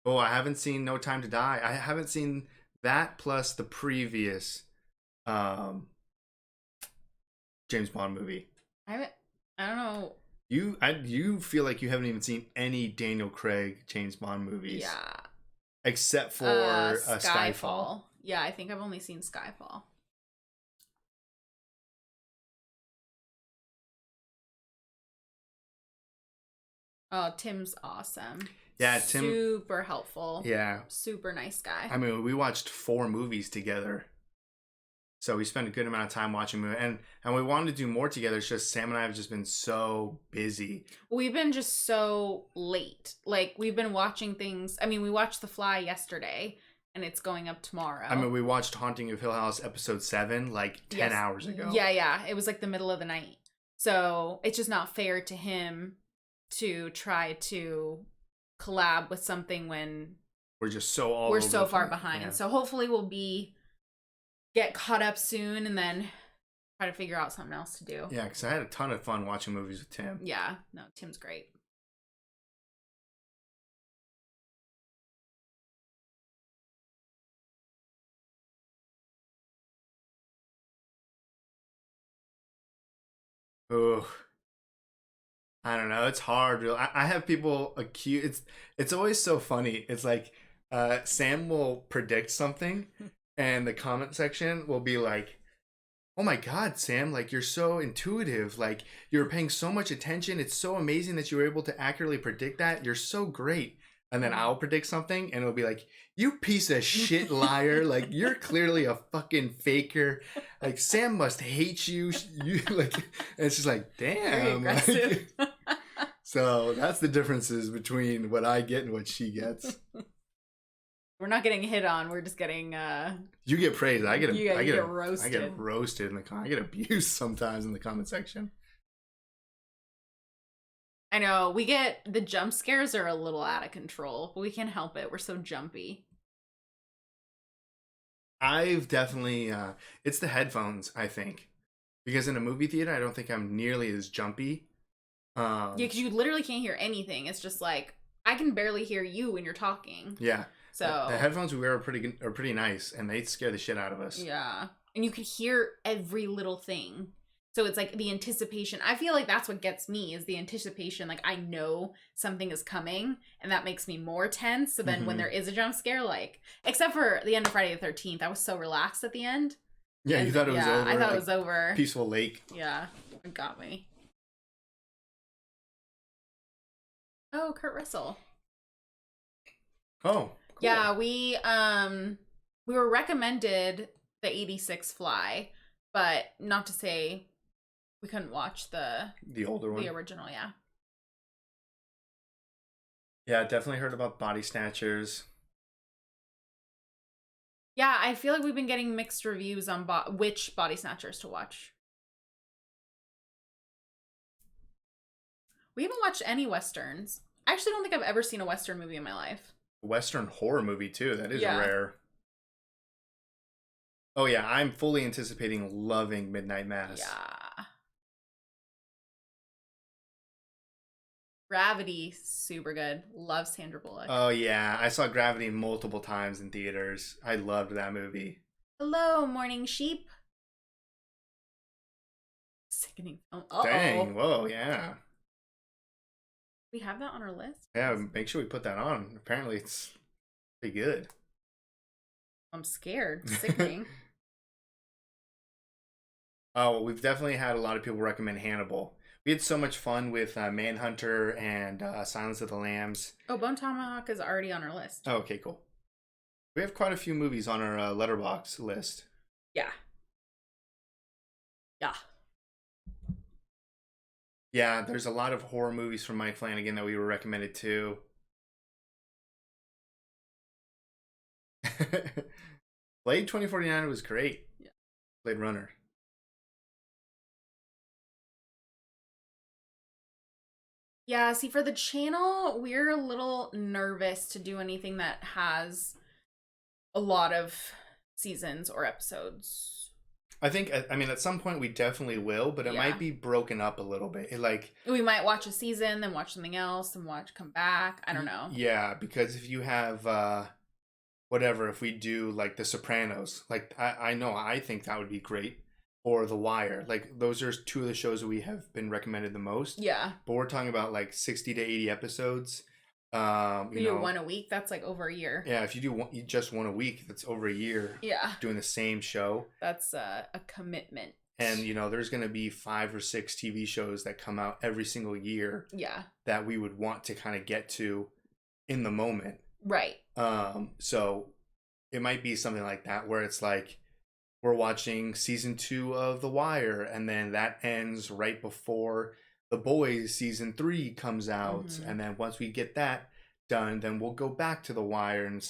Oh, I haven't seen No Time to Die. I haven't seen that plus the previous James Bond movie.
I don't know.
You feel like you haven't even seen any Daniel Craig James Bond movies.
Yeah.
Except for Skyfall.
Yeah, I think I've only seen Skyfall. Oh, Tim's awesome.
Yeah, Tim.
Super helpful.
Yeah.
Super nice guy.
I mean, we watched 4 movies together. So we spent a good amount of time watching movies. And we wanted to do more together. It's just Sam and I have just been so busy.
We've been just so late. Like, we've been watching things. I mean, we watched The Fly yesterday, and it's going up tomorrow.
I mean, we watched Haunting of Hill House episode 7 like 10 hours ago.
Yeah. It was like the middle of the night. So it's just not fair to him to try to collab with something when
we're just so
we're so far behind. Yeah. So hopefully we'll get caught up soon and then try to figure out something else to do.
Yeah, because I had a ton of fun watching movies with Tim.
Yeah, no, Tim's great.
Oh, I don't know. It's hard. I have people accuse. It's always so funny. It's like Sam will predict something, and the comment section will be like, "Oh my God, Sam! Like you're so intuitive. Like you're paying so much attention. It's so amazing that you were able to accurately predict that. You're so great." And then I'll predict something, and it'll be like, "You piece of shit liar! Like you're clearly a fucking faker. Like Sam must hate you. You like." And it's just like, damn. Like, so that's the differences between what I get and what she gets.
We're not getting hit on. We're just getting
You get praised. I get
you
I get
roasted.
I get roasted in the I get abused sometimes in the comment section.
I know. We get the jump scares are a little out of control, but we can't help it. We're so jumpy.
I've definitely it's the headphones, I think. Because in a movie theater, I don't think I'm nearly as jumpy.
Yeah, because you literally can't hear anything. It's just like I can barely hear you when you're talking.
Yeah.
So
the headphones we wear are pretty nice, and they scare the shit out of us.
yeah, and you could hear every little thing. So it's like the anticipation. I feel like that's what gets me is the anticipation. Like I know something is coming, and that makes me more tense. So then when there is a jump scare, like except for the end of Friday the 13th, I was so relaxed at the end.
Yeah, you thought it was over.
I thought it was over.
Peaceful Lake.
Yeah, it got me. Oh, Kurt Russell.
Oh, cool.
Yeah, we were recommended the 86 Fly, but not to say we couldn't watch the
older one.
The original, yeah.
Yeah, definitely heard about Body Snatchers.
Yeah, I feel like we've been getting mixed reviews on which Body Snatchers to watch. We haven't watched any Westerns. I actually don't think I've ever seen a Western movie in my life.
Western horror movie, too. That is rare. Oh, yeah, I'm fully anticipating loving Midnight Mass.
Yeah. Gravity, super good. Love Sandra Bullock.
Oh, yeah. I saw Gravity multiple times in theaters. I loved that movie.
Hello, Morning Sheep. Sickening film.
Dang, whoa, yeah.
We have that on our list?
Yeah, make sure we put that on. Apparently it's pretty good.
I'm scared. Sickening.
Oh, well, we've definitely had a lot of people recommend Hannibal. We had so much fun with Manhunter and Silence of the Lambs.
Oh, Bone Tomahawk is already on our list.
Oh, okay, cool. We have quite a few movies on our Letterboxd list.
Yeah. Yeah.
Yeah, there's a lot of horror movies from Mike Flanagan that we were recommended too. Blade 2049 was great.
Yeah.
Blade Runner.
Yeah, see, for the channel, we're a little nervous to do anything that has a lot of seasons or episodes.
I think, I mean, at some point we definitely will, but it might be broken up a little bit.
We might watch a season, then watch something else, and come back. I don't know.
Yeah, because if you have, if we do, like, The Sopranos, like, I know, I think that would be great. Or The Wire. Like, those are two of the shows that we have been recommended the most.
Yeah.
But we're talking about, like, 60 to 80 episodes.
You do one a week, that's like over a year.
Yeah, if you do just one a week, that's over a year.
Yeah.
Doing the same show.
That's a commitment.
And, there's going to be 5 or 6 TV shows that come out every single year.
Yeah.
That we would want to kind of get to in the moment.
Right.
So it might be something like that where it's like we're watching season 2 of The Wire, and then that ends right before The Boys season 3 comes out. Mm-hmm. And then once we get that done, then we'll go back to The Wire, and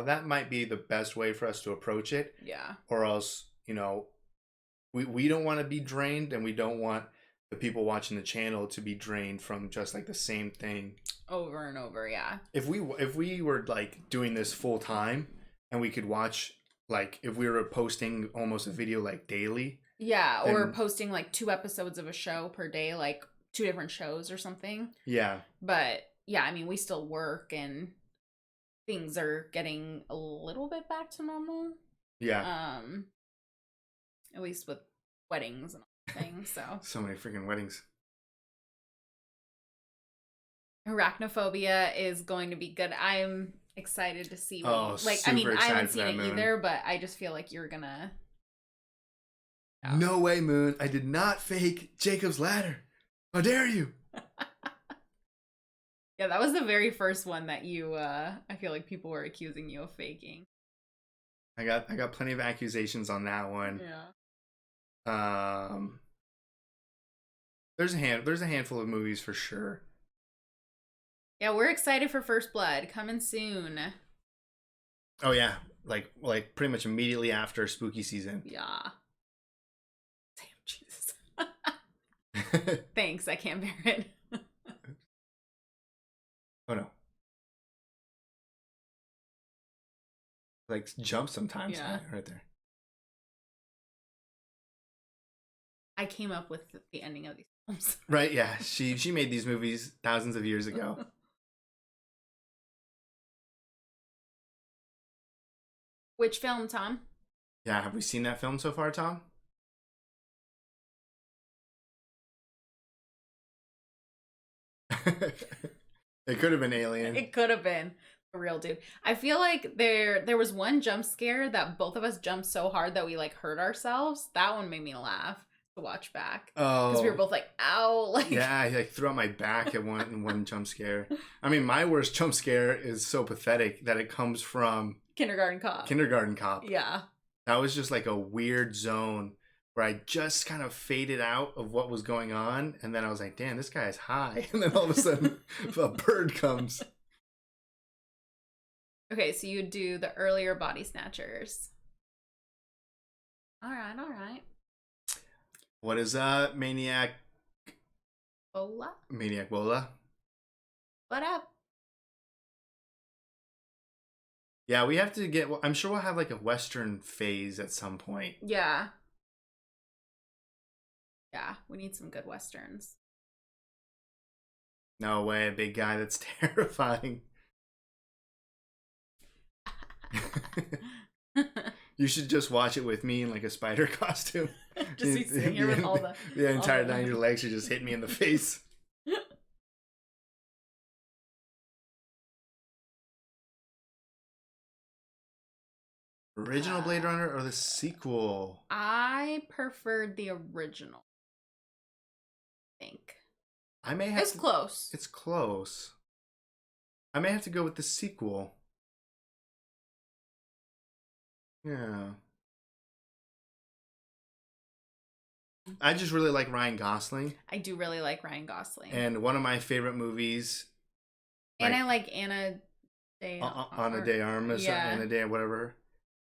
that might be the best way for us to approach it.
Yeah.
Or else, we don't want to be drained, and we don't want the people watching the channel to be drained from just like the same thing
over and over. Yeah.
If we were like doing this full time and we could watch, like, if we were posting almost a video like daily.
Yeah, or posting like 2 episodes of a show per day, like 2 different shows or something.
Yeah.
But yeah, I mean, we still work and things are getting a little bit back to normal.
Yeah.
At least with weddings and all things, so.
So many freaking weddings.
Arachnophobia is going to be good. I'm excited to see
what
I haven't seen it either, but I just feel like you're gonna.
Oh. No way, Moon. I did not fake Jacob's ladder. How dare you?
Yeah, that was the very first one that you I feel like people were accusing you of faking.
I got plenty of accusations on that one.
Yeah.
There's a handful of movies for sure.
Yeah, we're excited for First Blood coming soon.
Oh yeah, like pretty much immediately after spooky season.
Yeah. Damn, Jesus. Thanks, I can't bear it.
Oh no. Like jump sometimes.
Yeah.
Right there.
I came up with the ending of these films.
Right, yeah. She made these movies thousands of years ago.
Which film, Tom?
Yeah, have we seen that film so far, Tom? It could have been Alien.
It could have been a real dude. I feel like there was one jump scare that both of us jumped so hard that we like hurt ourselves. That one made me laugh to watch back. Because we were both like, ow. Like,
yeah, I like threw out my back at one jump scare. I mean, my worst jump scare is so pathetic that it comes from
Kindergarten Cop.
Kindergarten Cop.
Yeah.
That was just like a weird zone where I just kind of faded out of what was going on. And then I was like, damn, this guy is high. And then all of a sudden, a bird comes.
Okay, so you do the earlier Body Snatchers. All right.
What is Maniac?
Bola?
Maniac Bola?
What up?
Yeah, we have to get... I'm sure we'll have like a Western phase at some point.
Yeah. Yeah, we need some good Westerns.
No way, a big guy. That's terrifying. You should just watch it with me in like a spider costume.
Just be sitting here with all
the entire time your legs should just hit me in the face. Original Blade Runner or the sequel?
I preferred the original. I think.
I may have
It's close.
It's close. I may have to go with the sequel. Yeah. I just really like Ryan Gosling.
I do really like Ryan Gosling.
And one of my favorite movies.
And I like Anna de
Ana de Armas.
Yeah.
Ana de whatever.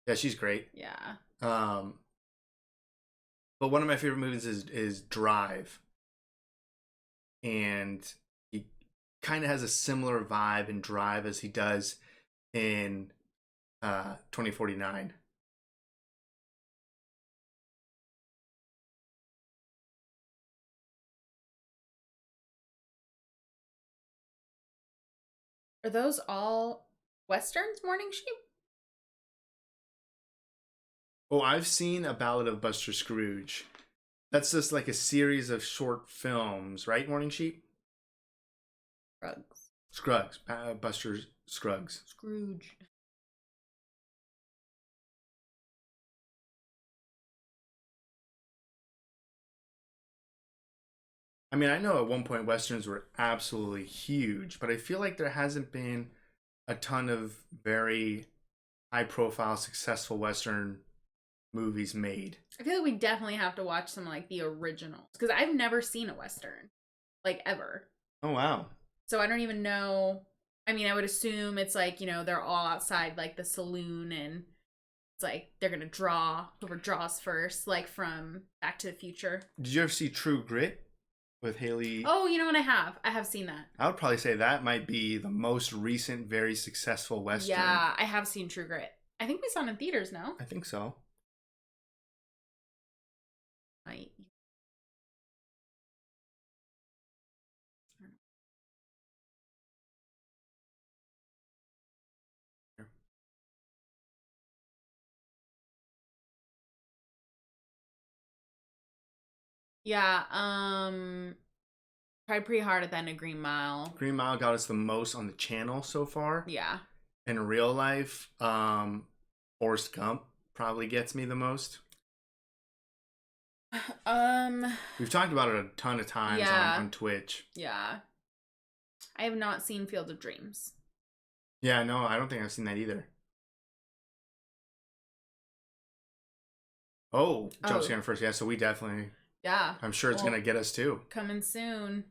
Yeah, she's great.
Yeah.
But one of my favorite movies is Drive. And he kind of has a similar vibe in Drive as he does in 2049.
Are those all Westerns, Morning Sheep?
Oh, I've seen A Ballad of Buster Scrooge. That's just like a series of short films, right, Morning Sheep? Scruggs. Buster Scruggs.
Scrooge.
I mean, I know at one point Westerns were absolutely huge, but I feel like there hasn't been a ton of very high-profile, successful Western movies made.
I feel like we definitely have to watch some like the originals because I've never seen a Western, like ever.
Oh wow!
So I don't even know. I mean, I would assume it's like, you know, they're all outside like the saloon and it's like they're gonna draw whoever draws first, like from Back to the Future.
Did you ever see True Grit with Haley?
Oh, you know what? I have seen that.
I would probably say that might be the most recent, very successful Western.
Yeah, I have seen True Grit. I think we saw it in theaters, no?
I think so.
Right. Yeah, tried pretty hard at the end of Green Mile.
Green Mile got us the most on the channel so far.
Yeah.
In real life, Forrest Gump probably gets me the most. We've talked about it a ton of times on Twitch.
Yeah. I have not seen Field of Dreams.
Yeah, no, I don't think I've seen that either. Oh, jump scare first. Yeah, so we definitely...
Yeah.
I'm sure it's going to get us too.
Coming soon.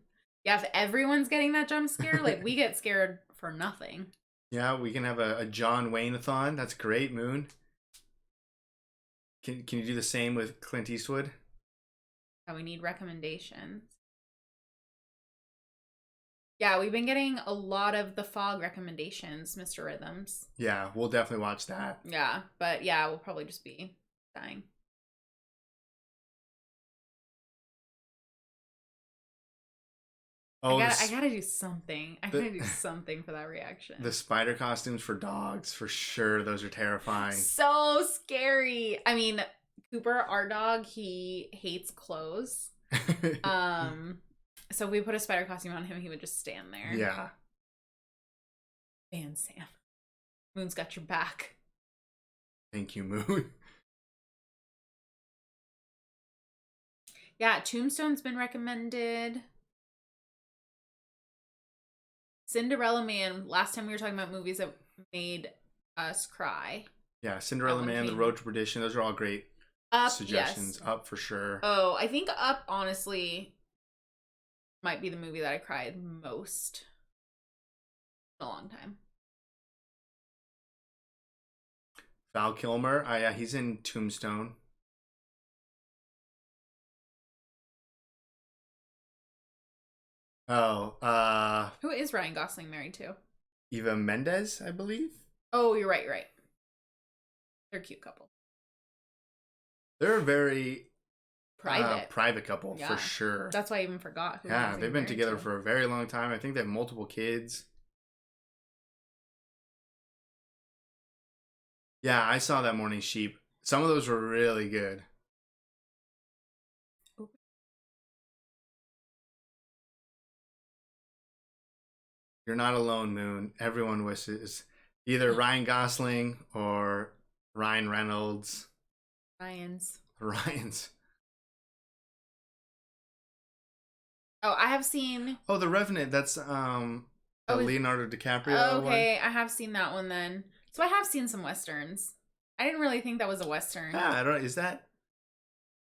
Yeah, if everyone's getting that jump scare, like we get scared for nothing.
Yeah, we can have a John Wayne-a-thon. That's great, Moon. Can you do the same with Clint Eastwood?
We need recommendations. Yeah, we've been getting a lot of the Fog recommendations, Mr. Rhythms.
Yeah, we'll definitely watch that.
Yeah, but yeah, we'll probably just be dying.
Oh,
I gotta do something. I gotta do something for that reaction.
The spider costumes for dogs, for sure. Those are terrifying.
So scary. I mean, Cooper, our dog, he hates clothes. So if we put a spider costume on him, he would just stand there.
Yeah.
Man, Sam. Moon's got your back.
Thank you, Moon.
Yeah, Tombstone's been recommended. Cinderella Man, last time we were talking about movies that made us cry.
Yeah, Cinderella Man, The Road to Perdition, those are all great suggestions.
Yes.
Up for sure.
Oh, I think Up, honestly, might be the movie that I cried most in a long time.
Val Kilmer, yeah, he's in Tombstone. Oh,
who is Ryan Gosling married to?
Eva Mendes, I believe.
Oh, you're right, They're a cute couple.
They're a very
private
couple, yeah, for sure.
That's why I even forgot.
Yeah, they've been together for a very long time. I think they have multiple kids. Yeah, I saw that Morning Sheep. Some of those were really good. You're not alone, Moon. Everyone wishes either Ryan Gosling or Ryan Reynolds.
Ryans. Oh, I have seen.
Oh, The Revenant. That's Leonardo DiCaprio.
Oh, okay, I have seen that one then. So I have seen some westerns. I didn't really think that was a western.
Yeah, I don't. Is that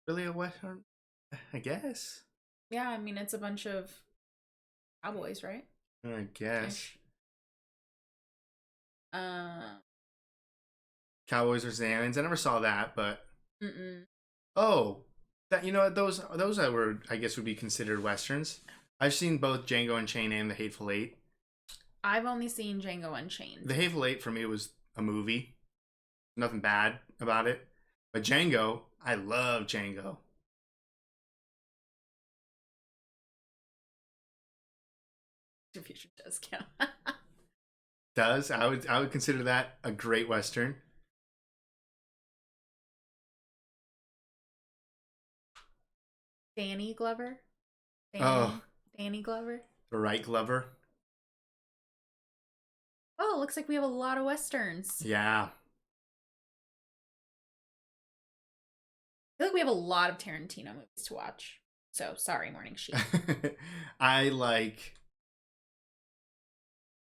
really a western? I guess.
Yeah, I mean it's a bunch of cowboys, right?
I guess. Cowboys vs. Aliens. I never saw that, but. Oh, that those I guess would be considered westerns. I've seen both Django Unchained and The Hateful Eight.
I've only seen Django Unchained.
The Hateful Eight for me was a movie. Nothing bad about it. But Django, I love Django.
Distribution does count.
Does I would consider that a great western.
Danny Glover. Danny Glover.
The Right Glover.
Oh, it looks like we have a lot of westerns.
Yeah.
I feel like we have a lot of Tarantino movies to watch. So, sorry, Morning Sheep.
I like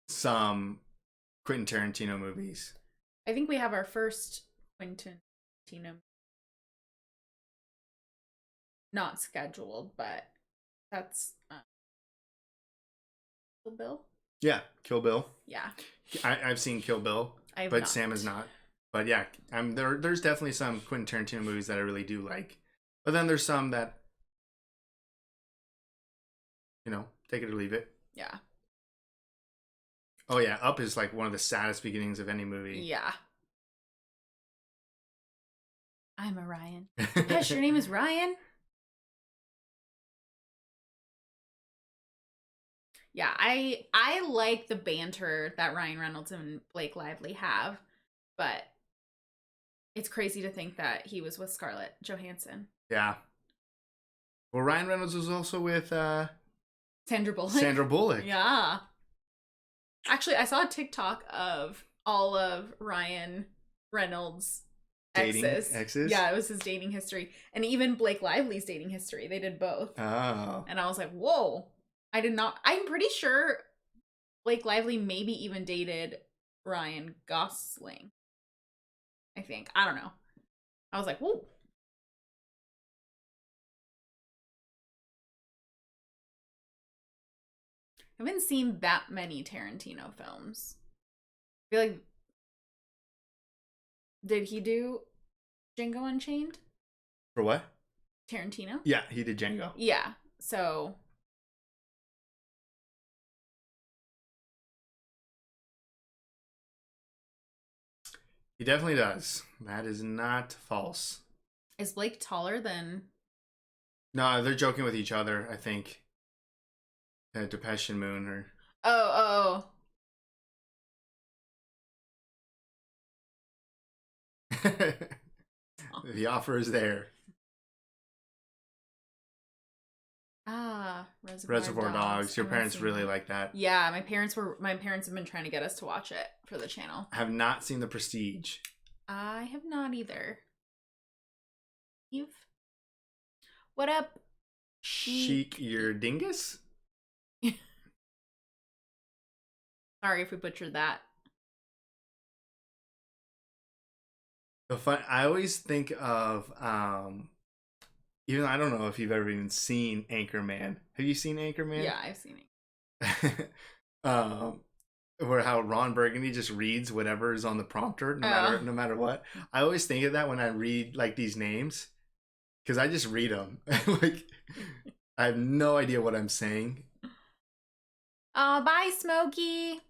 some Quentin Tarantino movies.
I think we have our first Quentin Tarantino. Not scheduled, but that's Kill Bill.
Yeah, Kill Bill.
Yeah.
I've seen Kill Bill, but Sam is not. But yeah, there's definitely some Quentin Tarantino movies that I really do like. But then there's some that, take it or leave it.
Yeah.
Oh yeah, Up is like one of the saddest beginnings of any movie.
Yeah. I'm a Ryan. Yes, your name is Ryan? Yeah, I like the banter that Ryan Reynolds and Blake Lively have, but it's crazy to think that he was with Scarlett Johansson.
Yeah. Well, Ryan Reynolds was also with
Sandra Bullock.
Sandra Bullock.
Yeah. Actually, I saw a TikTok of all of Ryan Reynolds' exes. Yeah, it was his dating history. And even Blake Lively's dating history. They did both.
Oh.
And I was like, whoa. I did not. I'm pretty sure Blake Lively maybe even dated Ryan Gosling. I think. I don't know. I was like, whoa. I haven't seen that many Tarantino films. feel like, did he do Django Unchained?
For what?
Tarantino?
Yeah, he did Django.
Yeah. So
He definitely does. That is not false.
is Blake taller than?
No, they're joking with each other, I think. Depeche and Moon or
Oh.
the offer is there. Reservoir Dogs. Your parents really like that.
Yeah, my parents have been trying to get us to watch it for the channel.
I have not seen The Prestige.
I have not either. What up?
Chic your dingus?
Sorry if we butchered that.
I always think of even I don't know if you've ever even seen Anchorman. Have you seen Anchorman?
Yeah, I've seen it.
Where how Ron Burgundy just reads whatever is on the prompter, no matter what. I always think of that when I read like these names, because I just read them. Like I have no idea what I'm saying.
Bye, Smokey.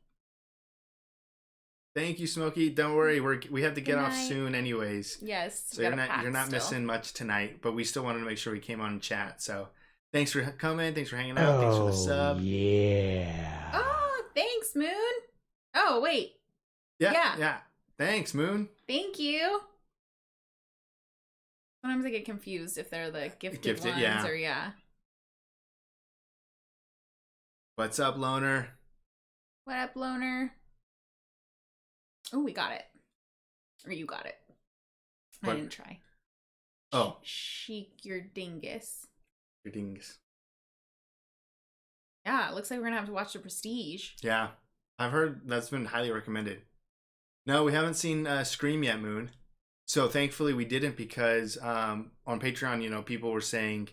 Thank you, Smokey. Don't worry, we have to get off soon, anyways.
Yes.
So you're not missing much tonight, but we still wanted to make sure we came on and chat. So thanks for coming, thanks for hanging out, thanks for the sub.
Yeah.
Oh, thanks, Moon. Oh, wait.
Yeah. Thanks, Moon.
Thank you. Sometimes I get confused if they're the gifted ones or yeah.
What's up, Loner?
What up, Loner? Oh, we got it. Or you got it.
What?
I didn't try.
Oh.
Chic your dingus.
Your dingus.
Yeah, it looks like we're going to have to watch The Prestige.
Yeah. I've heard that's been highly recommended. No, we haven't seen Scream yet, Moon. So thankfully we didn't, because on Patreon, people were saying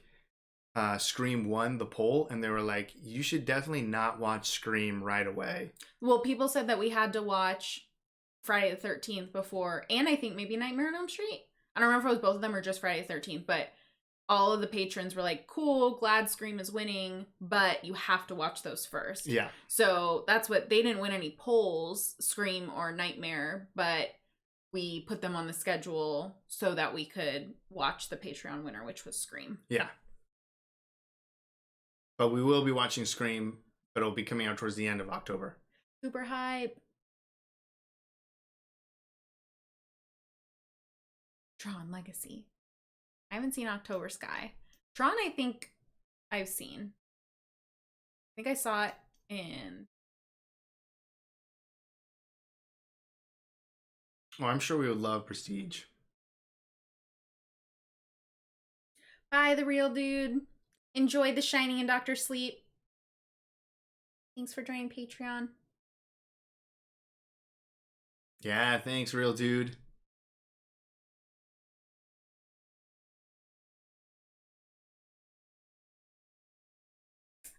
Scream won the poll, and they were like, you should definitely not watch Scream right away.
Well, people said that we had to watch Friday the 13th before, and I think maybe Nightmare on Elm Street. I don't remember if it was both of them or just Friday the 13th, but all of the patrons were like, cool, glad Scream is winning, but you have to watch those first.
Yeah.
So that's what, they didn't win any polls, Scream or Nightmare, but we put them on the schedule so that we could watch the Patreon winner, which was Scream.
Yeah. But we will be watching Scream, but it'll be coming out towards the end of October.
Super hype. Tron Legacy. I haven't seen October Sky. Tron, I think I've seen. I think I saw it in...
Well, I'm sure we would love Prestige.
Bye, The Real Dude. Enjoy The Shining and Dr. Sleep. Thanks for joining Patreon.
Yeah, thanks, Real Dude.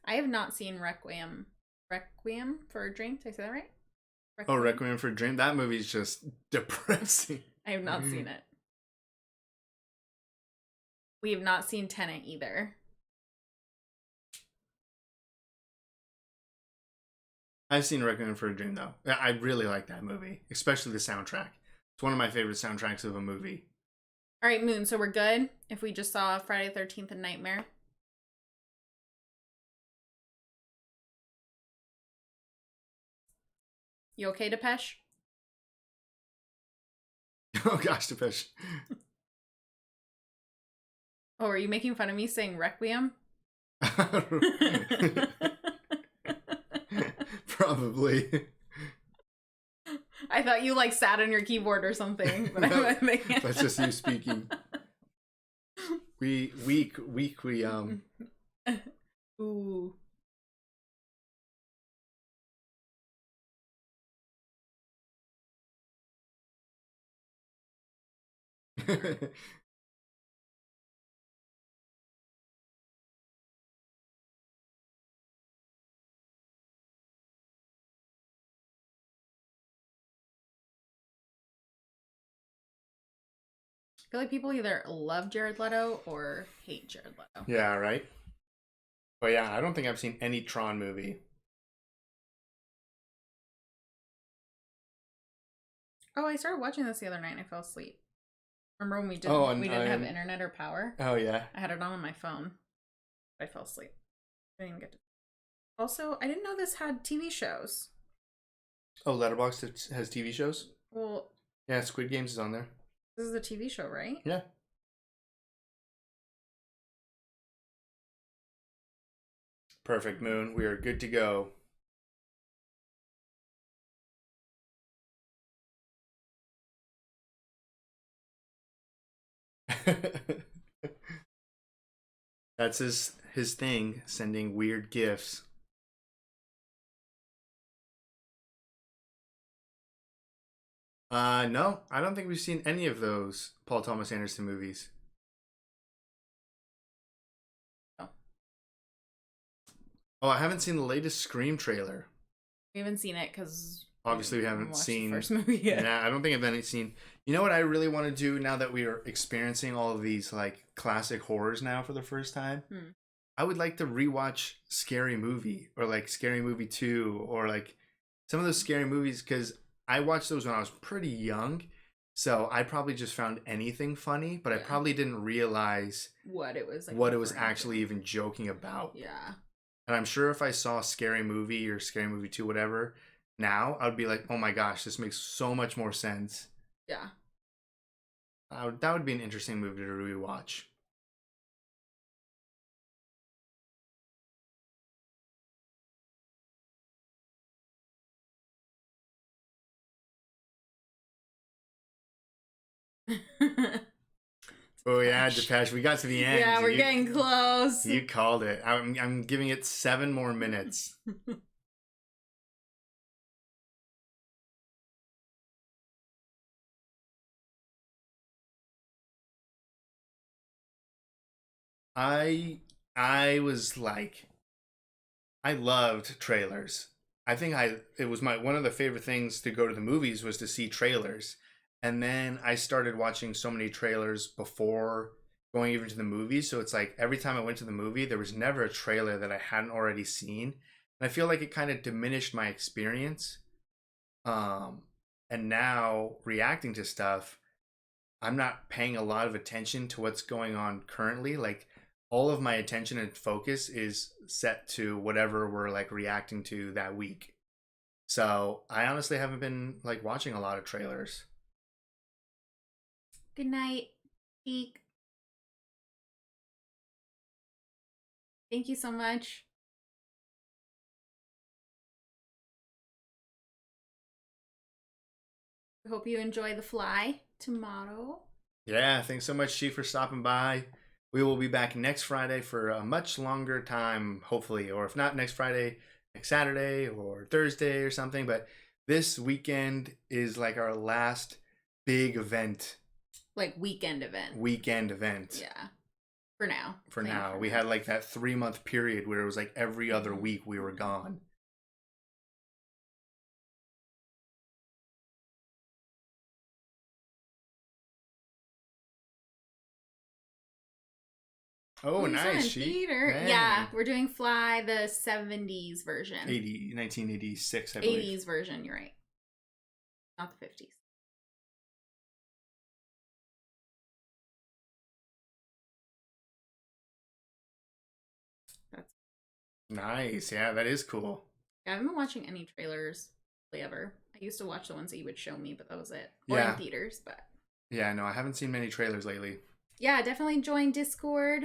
I have not seen Requiem. Requiem for a Dream? Did I say that right?
Requiem. Oh, Requiem for a Dream. That movie's just depressing.
I have not seen it. We have not seen Tenet either.
I've seen Requiem for a Dream, though. I really like that movie, especially the soundtrack. It's one of my favorite soundtracks of a movie.
All right, Moon, so we're good if we just saw Friday the 13th and Nightmare? You okay, Depeche?
Oh gosh, Depeche.
Oh, are you making fun of me saying Requiem?
Probably.
I thought you like sat on your keyboard or something. But
No, that's just you speaking. We
Ooh. I feel like people either love Jared Leto or hate Jared Leto.
Yeah, right? But yeah, I don't think I've seen any Tron movie.
Oh, I started watching this the other night and I fell asleep. Remember when we
Oh,
didn't have internet or power?
Oh, yeah.
I had it on my phone. I fell asleep. I didn't even get to. Also, I didn't know this had TV shows.
Oh, Letterboxd has TV shows?
Well,
yeah, Squid Games is on there.
This is a TV show, right?
Yeah. Perfect, Moon. We are good to go. That's his thing, sending weird gifts. No, I don't think we've seen any of those Paul Thomas Anderson movies. Oh, I haven't seen the latest Scream trailer.
We haven't seen it because
obviously we haven't seen
the first movie yet.
Yeah, I don't think I've any seen. You know what I really want to do now that we are experiencing all of these like classic horrors now for the first time? I would like to rewatch Scary Movie or like Scary Movie 2 or like some of those scary movies because I watched those when I was pretty young. So I probably just found anything funny, but I probably didn't realize
what it was like,
what it was actually even joking about.
Yeah.
And I'm sure if I saw Scary Movie or Scary Movie 2, whatever, now I'd be like, oh my gosh, this makes so much more sense.
Yeah.
That would be an interesting movie to rewatch. Oh yeah, Depeche. We got to the end.
Yeah, we're getting close.
You called it. I'm giving it 7 more minutes. I was like, I loved trailers. I think it was one of the favorite things to go to the movies was to see trailers. And then I started watching so many trailers before going even to the movies. So it's like every time I went to the movie, there was never a trailer that I hadn't already seen. And I feel like it kind of diminished my experience. And now reacting to stuff, I'm not paying a lot of attention to what's going on currently. Like all of my attention and focus is set to whatever we're like reacting to that week. So I honestly haven't been like watching a lot of trailers.
Good night, Geek. Thank you so much. I hope you enjoy The Fly tomorrow.
Yeah, thanks so much, Chief, for stopping by. We will be back next Friday for a much longer time, hopefully. Or if not next Friday, next Saturday or Thursday or something. But this weekend is like our last big event.
Like weekend event.
Weekend event.
Yeah. For now.
For now. We had like that 3-month period where it was like every other week we were gone. Oh, nice.
Theater. Yeah, we're doing Fly the 70s version.
1986, I believe.
80s version, you're right. Not the 50s. That's
nice. Yeah, that is cool.
Yeah, I haven't been watching any trailers ever. I used to watch the ones that you would show me, but that was it. Or in theaters, but
yeah, no, I haven't seen many trailers lately.
Yeah, definitely join Discord.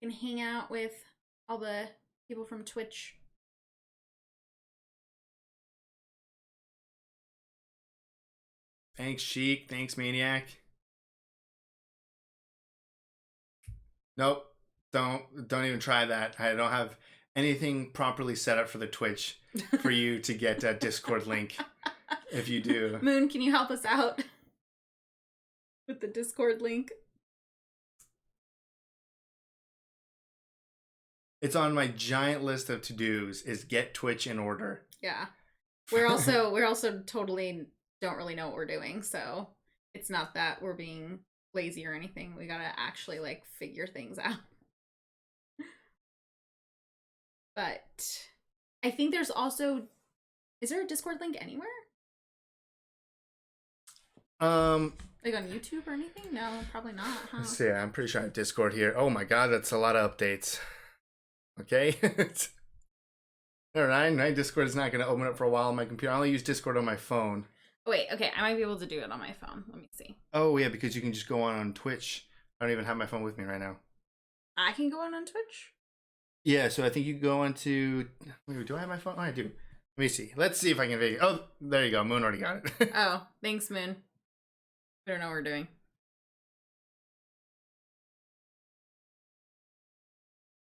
You can hang out with all the people from Twitch.
Thanks, Sheik. Thanks, Maniac. Nope. Don't even try that. I don't have anything properly set up for the Twitch for you to get a Discord link. If you do.
Moon, can you help us out with the Discord link?
It's on my giant list of to-dos is get Twitch in order.
Yeah. We're also totally don't really know what we're doing, so It's not that we're being lazy or anything. We gotta actually like figure things out. But I think there's also, is there a Discord link anywhere? Like on YouTube or anything? No, probably not, huh?
Let's see. I'm pretty sure I have Discord here. Oh my god, that's a lot of updates. Okay. All right, my Discord is not going to open up for a while on my computer. I only use Discord on my phone.
Wait, okay, I might be able to do it on my phone. Let me see.
Oh yeah, because you can just go on Twitch. I don't even have my phone with me right now.
I can go on Twitch?
Yeah, so I think you go on to... Wait, do I have my phone? Oh, I do. Let me see. Let's see if I can figure... Oh, there you go. Moon already got it.
Oh, thanks, Moon. We don't know what we're doing.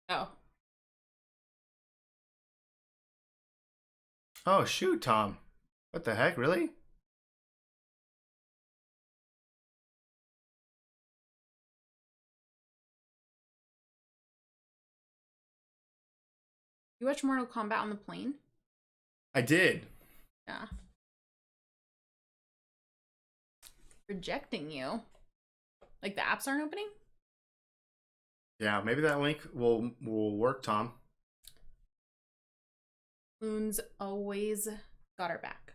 Oh.
Oh, shoot, Tom. What the heck, really?
You watch Mortal Kombat on the plane?
I did.
Yeah. Rejecting you. Like the apps aren't opening?
Yeah, maybe that link will work, Tom.
Moon's always got her back.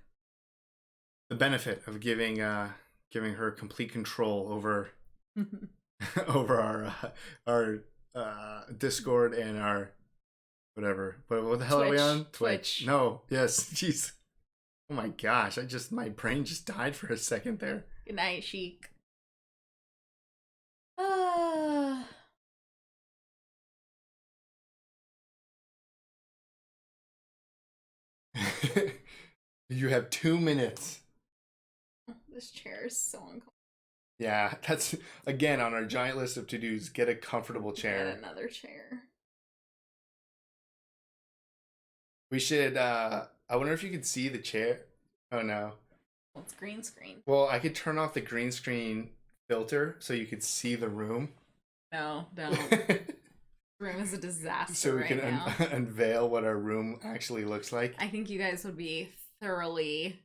The benefit of giving her complete control over over our Discord and our whatever. What the hell
Twitch.
are we on?
Twitch.
No. Yes. Jeez. Oh my gosh! My brain just died for a second there.
Good night, Sheik.
You have 2 minutes.
This chair is so uncomfortable.
Yeah, that's again on our giant list of to-dos. Get a comfortable chair.
Get another chair.
We should I wonder if you could see the chair. Oh no.
Well, it's green screen.
Well, I could turn off the green screen filter so you could see the room.
No, don't. The room is a disaster.
So we
right
can
now.
Unveil what our room actually looks like.
I think you guys would be thoroughly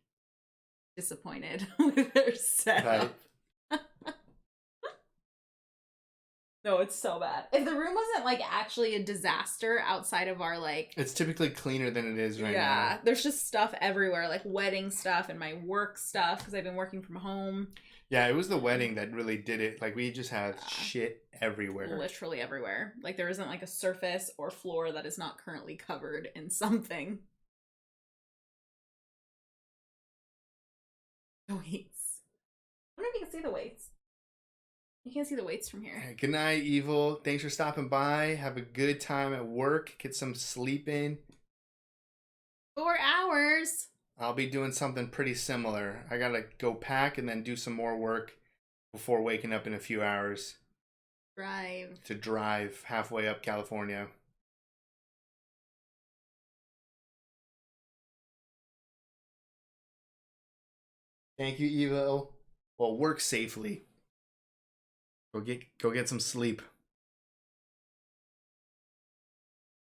disappointed with their setup. Right. No, it's so bad. If the room wasn't like actually a disaster outside of our like...
It's typically cleaner than it is right now.
Yeah, there's just stuff everywhere, like wedding stuff and my work stuff because I've been working from home.
Yeah, it was the wedding that really did it. Like we just have shit everywhere.
Literally everywhere. Like there isn't like a surface or floor that is not currently covered in something. The weights. I wonder if you can see the weights. You can't see the weights from here.
Good night, Evil. Thanks for stopping by. Have a good time at work. Get some sleep in.
4 hours.
I'll be doing something pretty similar. I gotta go pack and then do some more work before waking up in a few hours. To drive halfway up California. Thank you, Evil. Well, work safely. Go get some sleep.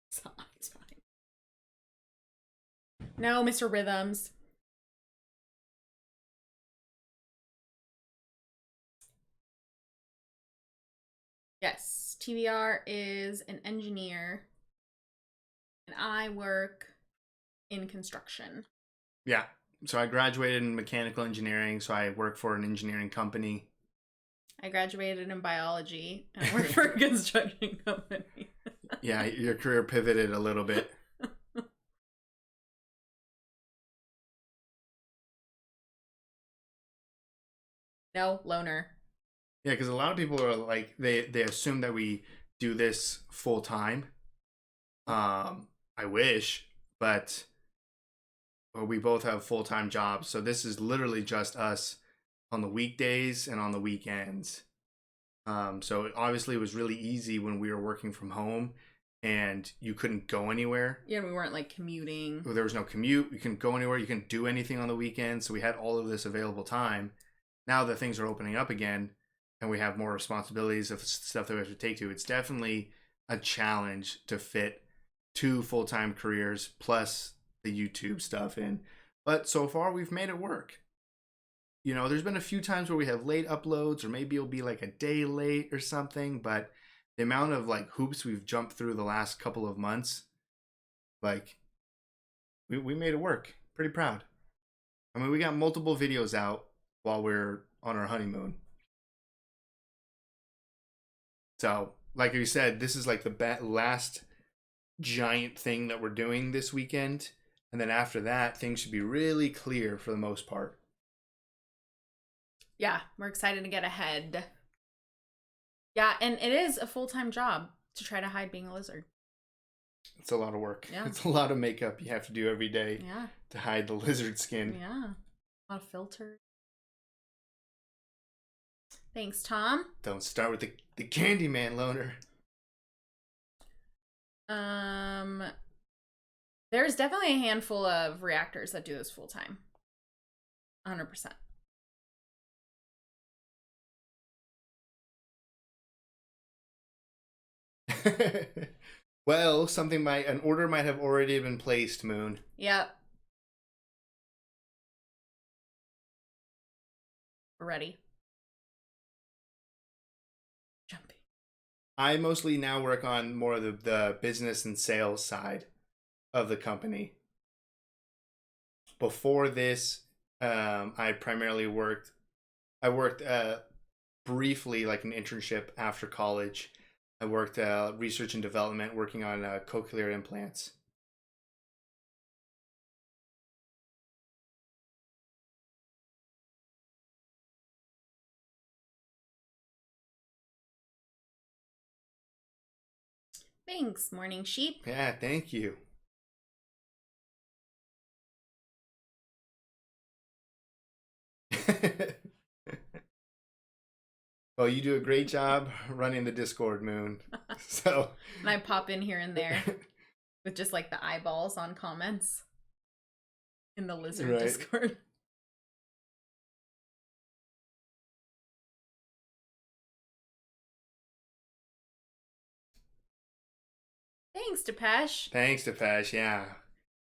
It's fine. No, Mr. Rhythms. Yes, TBR is an engineer, and I work in construction.
Yeah, so I graduated in mechanical engineering, so I work for an engineering company.
I graduated in biology and I work for a construction company.
Yeah, your career pivoted a little bit.
No, loner.
Yeah, because a lot of people are like, they assume that we do this full time. I wish, but we both have full-time jobs. So this is literally just us on the weekdays and on the weekends. So obviously it was really easy when we were working from home and you couldn't go anywhere.
Yeah, we weren't like commuting.
There was no commute. You couldn't go anywhere. You couldn't do anything on the weekends. So we had all of this available time. Now that things are opening up again and we have more responsibilities of stuff that we have to take to, it's definitely a challenge to fit 2 full-time careers plus the YouTube stuff in. But so far we've made it work. there's been a few times where we have late uploads, or maybe it'll be like a day late or something, but the amount of like hoops we've jumped through the last couple of months, like we made it work. Pretty proud. I mean, we got multiple videos out while we're on our honeymoon. So, like you said, this is like the last giant thing that we're doing this weekend. And then after that, things should be really clear for the most part.
Yeah, we're excited to get ahead. Yeah, and it is a full-time job to try to hide being a lizard.
It's a lot of work.
Yeah.
It's a lot of makeup you have to do every day to hide the lizard skin.
Yeah. A lot of filters. Thanks, Tom.
Don't start with the Candyman loner.
There's definitely a handful of reactors that do this full time. 100%.
Well, an order might have already been placed, Moon.
Yep. We're ready. Jumping.
I mostly now work on more of the business and sales side of the company. Before this, I primarily worked briefly, like an internship after college. I worked research and development, working on cochlear implants.
Thanks, morning sheep.
Yeah, thank you. Well, you do a great job running the Discord, Moon. So,
and I pop in here and there with just like the eyeballs on comments in the lizard Discord. Thanks, Depeche.
Thanks, Depeche. Yeah,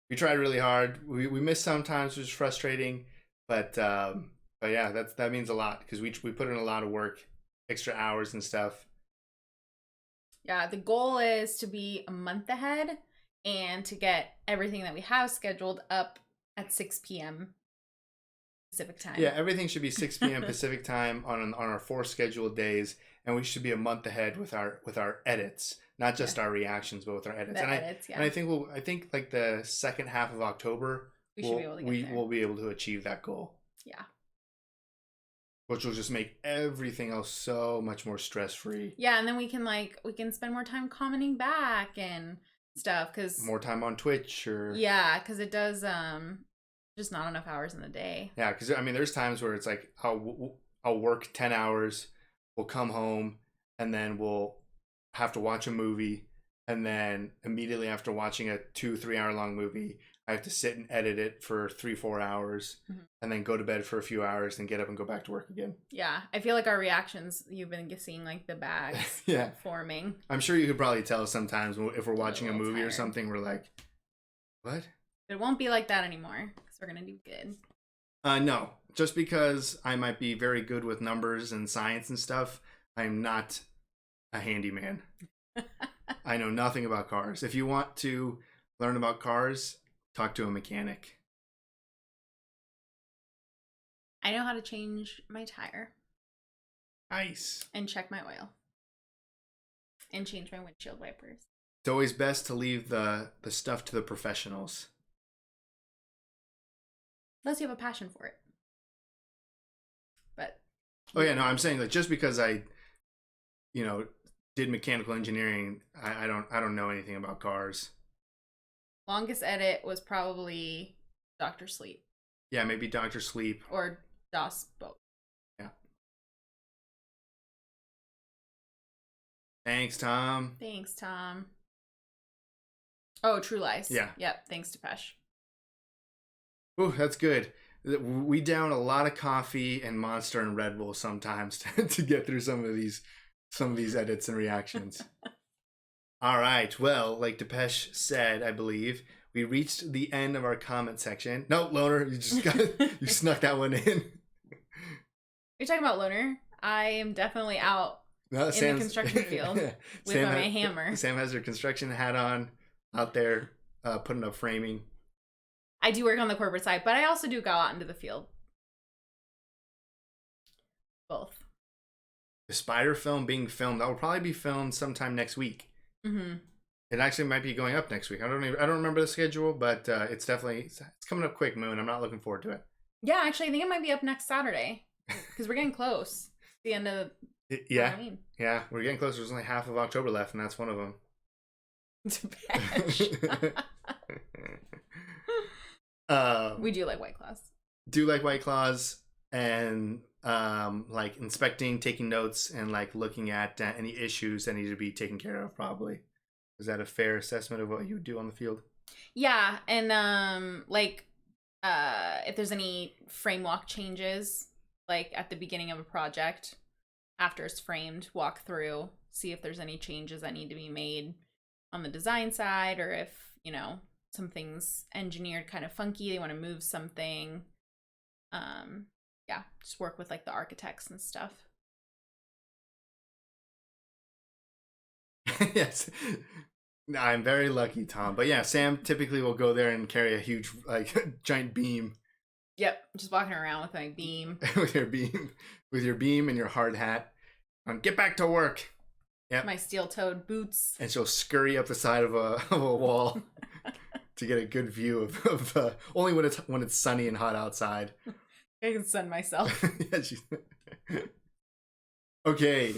we tried really hard. We missed sometimes, which was frustrating, but yeah, that means a lot because we put in a lot of work, extra hours and stuff.
Yeah, the goal is to be a month ahead and to get everything that we have scheduled up at 6 p.m. Pacific time.
Yeah, everything should be 6 p.m. Pacific time on our 4 scheduled days, and we should be a month ahead with our edits, not just our reactions, but with our edits. And I think like the second half of October, we'll be able to achieve that goal.
Yeah.
Which will just make everything else so much more stress-free.
Yeah, and then we can spend more time commenting back and stuff, because
more time on Twitch or
because it does just not enough hours in the day.
Yeah, because I mean, there's times where it's like I'll work 10 hours, we'll come home, and then we'll have to watch a movie, and then immediately after watching a 2-3 hour long movie, I have to sit and edit it for 3-4 hours, and then go to bed for a few hours, and get up and go back to work again.
Yeah, I feel like our reactions, you've been seeing like the bags forming.
I'm sure you could probably tell sometimes if we're watching a movie or something, we're like, what?
It won't be like that anymore, because we're going to do good.
No, just because I might be very good with numbers and science and stuff, I'm not a handyman. I know nothing about cars. If you want to learn about cars, talk to a mechanic.
I know how to change my tire.
Nice.
And check my oil. And change my windshield wipers.
It's always best to leave the stuff to the professionals.
Unless you have a passion for it. But
oh yeah, no, I'm saying that just because I did mechanical engineering, I don't know anything about cars.
Longest edit was probably Dr. Sleep.
Yeah, maybe Dr. Sleep.
Or DOS both.
Yeah. Thanks, Tom.
Thanks, Tom. Oh, True Lies.
Yeah.
Yep, thanks, Depeche.
Ooh, that's good. We down a lot of coffee and Monster and Red Bull sometimes to get through some of these edits and reactions. All right. Well, like Depeche said, I believe we reached the end of our comment section. No, Loner, you snuck that one in.
You're talking about Loner? I am definitely out in the construction field with my hammer.
Sam has her construction hat on out there putting up framing.
I do work on the corporate side, but I also do go out into the field. Both.
The spider film being filmed, that will probably be filmed sometime next week.
Mm-hmm.
It actually might be going up next week. I don't remember the schedule, but it's coming up quick, Moon. I'm not looking forward to it.
Yeah, actually, I think it might be up next Saturday because we're getting close. The end of Halloween.
Yeah, we're getting closer. There's only half of October left, and that's one of them.
We do like White Claws.
Do like White Claws, and like inspecting, taking notes, and like looking at any issues that need to be taken care of. Probably, is that a fair assessment of what you would do on the field?
Yeah, and if there's any frame walk changes, like at the beginning of a project, after it's framed, walk through, see if there's any changes that need to be made on the design side, or if, you know, something's engineered kind of funky, they want to move something. Yeah, just work with like the architects and stuff.
Yes. I'm very lucky, Tom. But yeah, Sam typically will go there and carry a huge, like, giant beam.
Yep, just walking around with my beam.
with your beam and your hard hat. Get back to work. Yep.
My steel-toed boots.
And she'll scurry up the side of a wall to get a good view of only when it's sunny and hot outside.
I can sun myself.
Yeah, okay,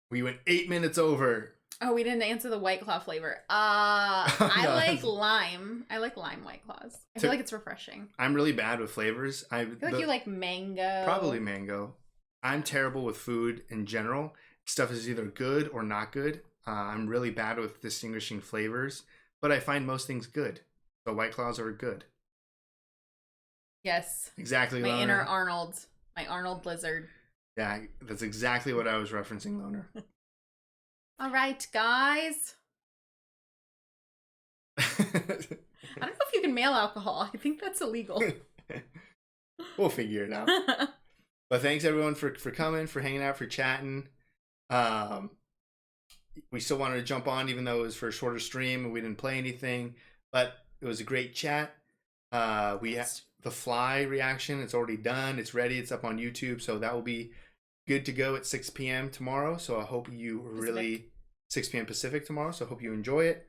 we went 8 minutes over.
Oh, we didn't answer the White Claw flavor. I like lime. I like lime White Claws. I feel like it's refreshing.
I'm really bad with flavors.
I feel like you like mango.
Probably mango. I'm terrible with food in general. Stuff is either good or not good. I'm really bad with distinguishing flavors, but I find most things good. So White Claws are good.
Yes.
Exactly.
My
Loner.
inner Arnold. My Arnold lizard.
Yeah, that's exactly what I was referencing, Loner.
All right, guys. I don't know if you can mail alcohol. I think that's illegal.
We'll figure it out. But thanks everyone for coming, for hanging out, for chatting. We still wanted to jump on even though it was for a shorter stream and we didn't play anything, but it was a great chat. We have the fly reaction. It's already done. It's ready. It's up on YouTube. So that will be good to go at 6 p.m. tomorrow. So I hope you really 6 p.m. Pacific tomorrow. So I hope you enjoy it.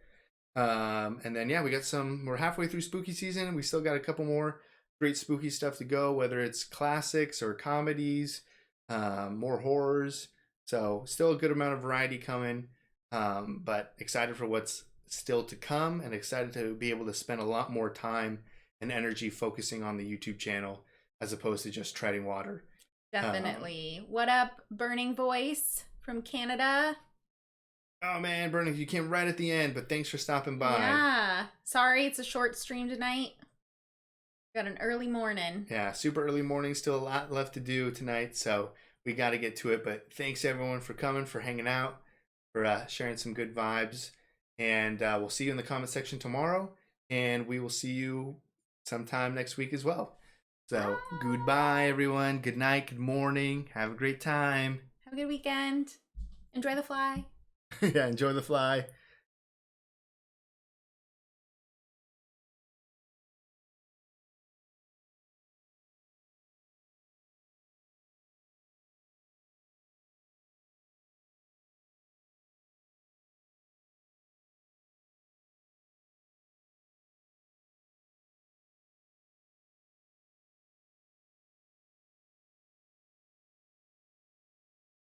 And then, yeah, we're halfway through spooky season. We still got a couple more great spooky stuff to go, whether it's classics or comedies, more horrors. So still a good amount of variety coming. But excited for what's still to come and excited to be able to spend a lot more time and energy focusing on the YouTube channel as opposed to just treading water.
Definitely. What up, Burning Voice from Canada?
Oh man, Burning, you came right at the end, but thanks for stopping by.
Yeah. Sorry, it's a short stream tonight. Got an early morning.
Yeah, super early morning. Still a lot left to do tonight, so we got to get to it. But thanks everyone for coming, for hanging out, for sharing some good vibes. And we'll see you in the comment section tomorrow. And we will see you sometime next week as well. So goodbye, everyone. Good night. Good morning. Have a great time.
Have a good weekend. Enjoy the fly.
Yeah, enjoy the fly.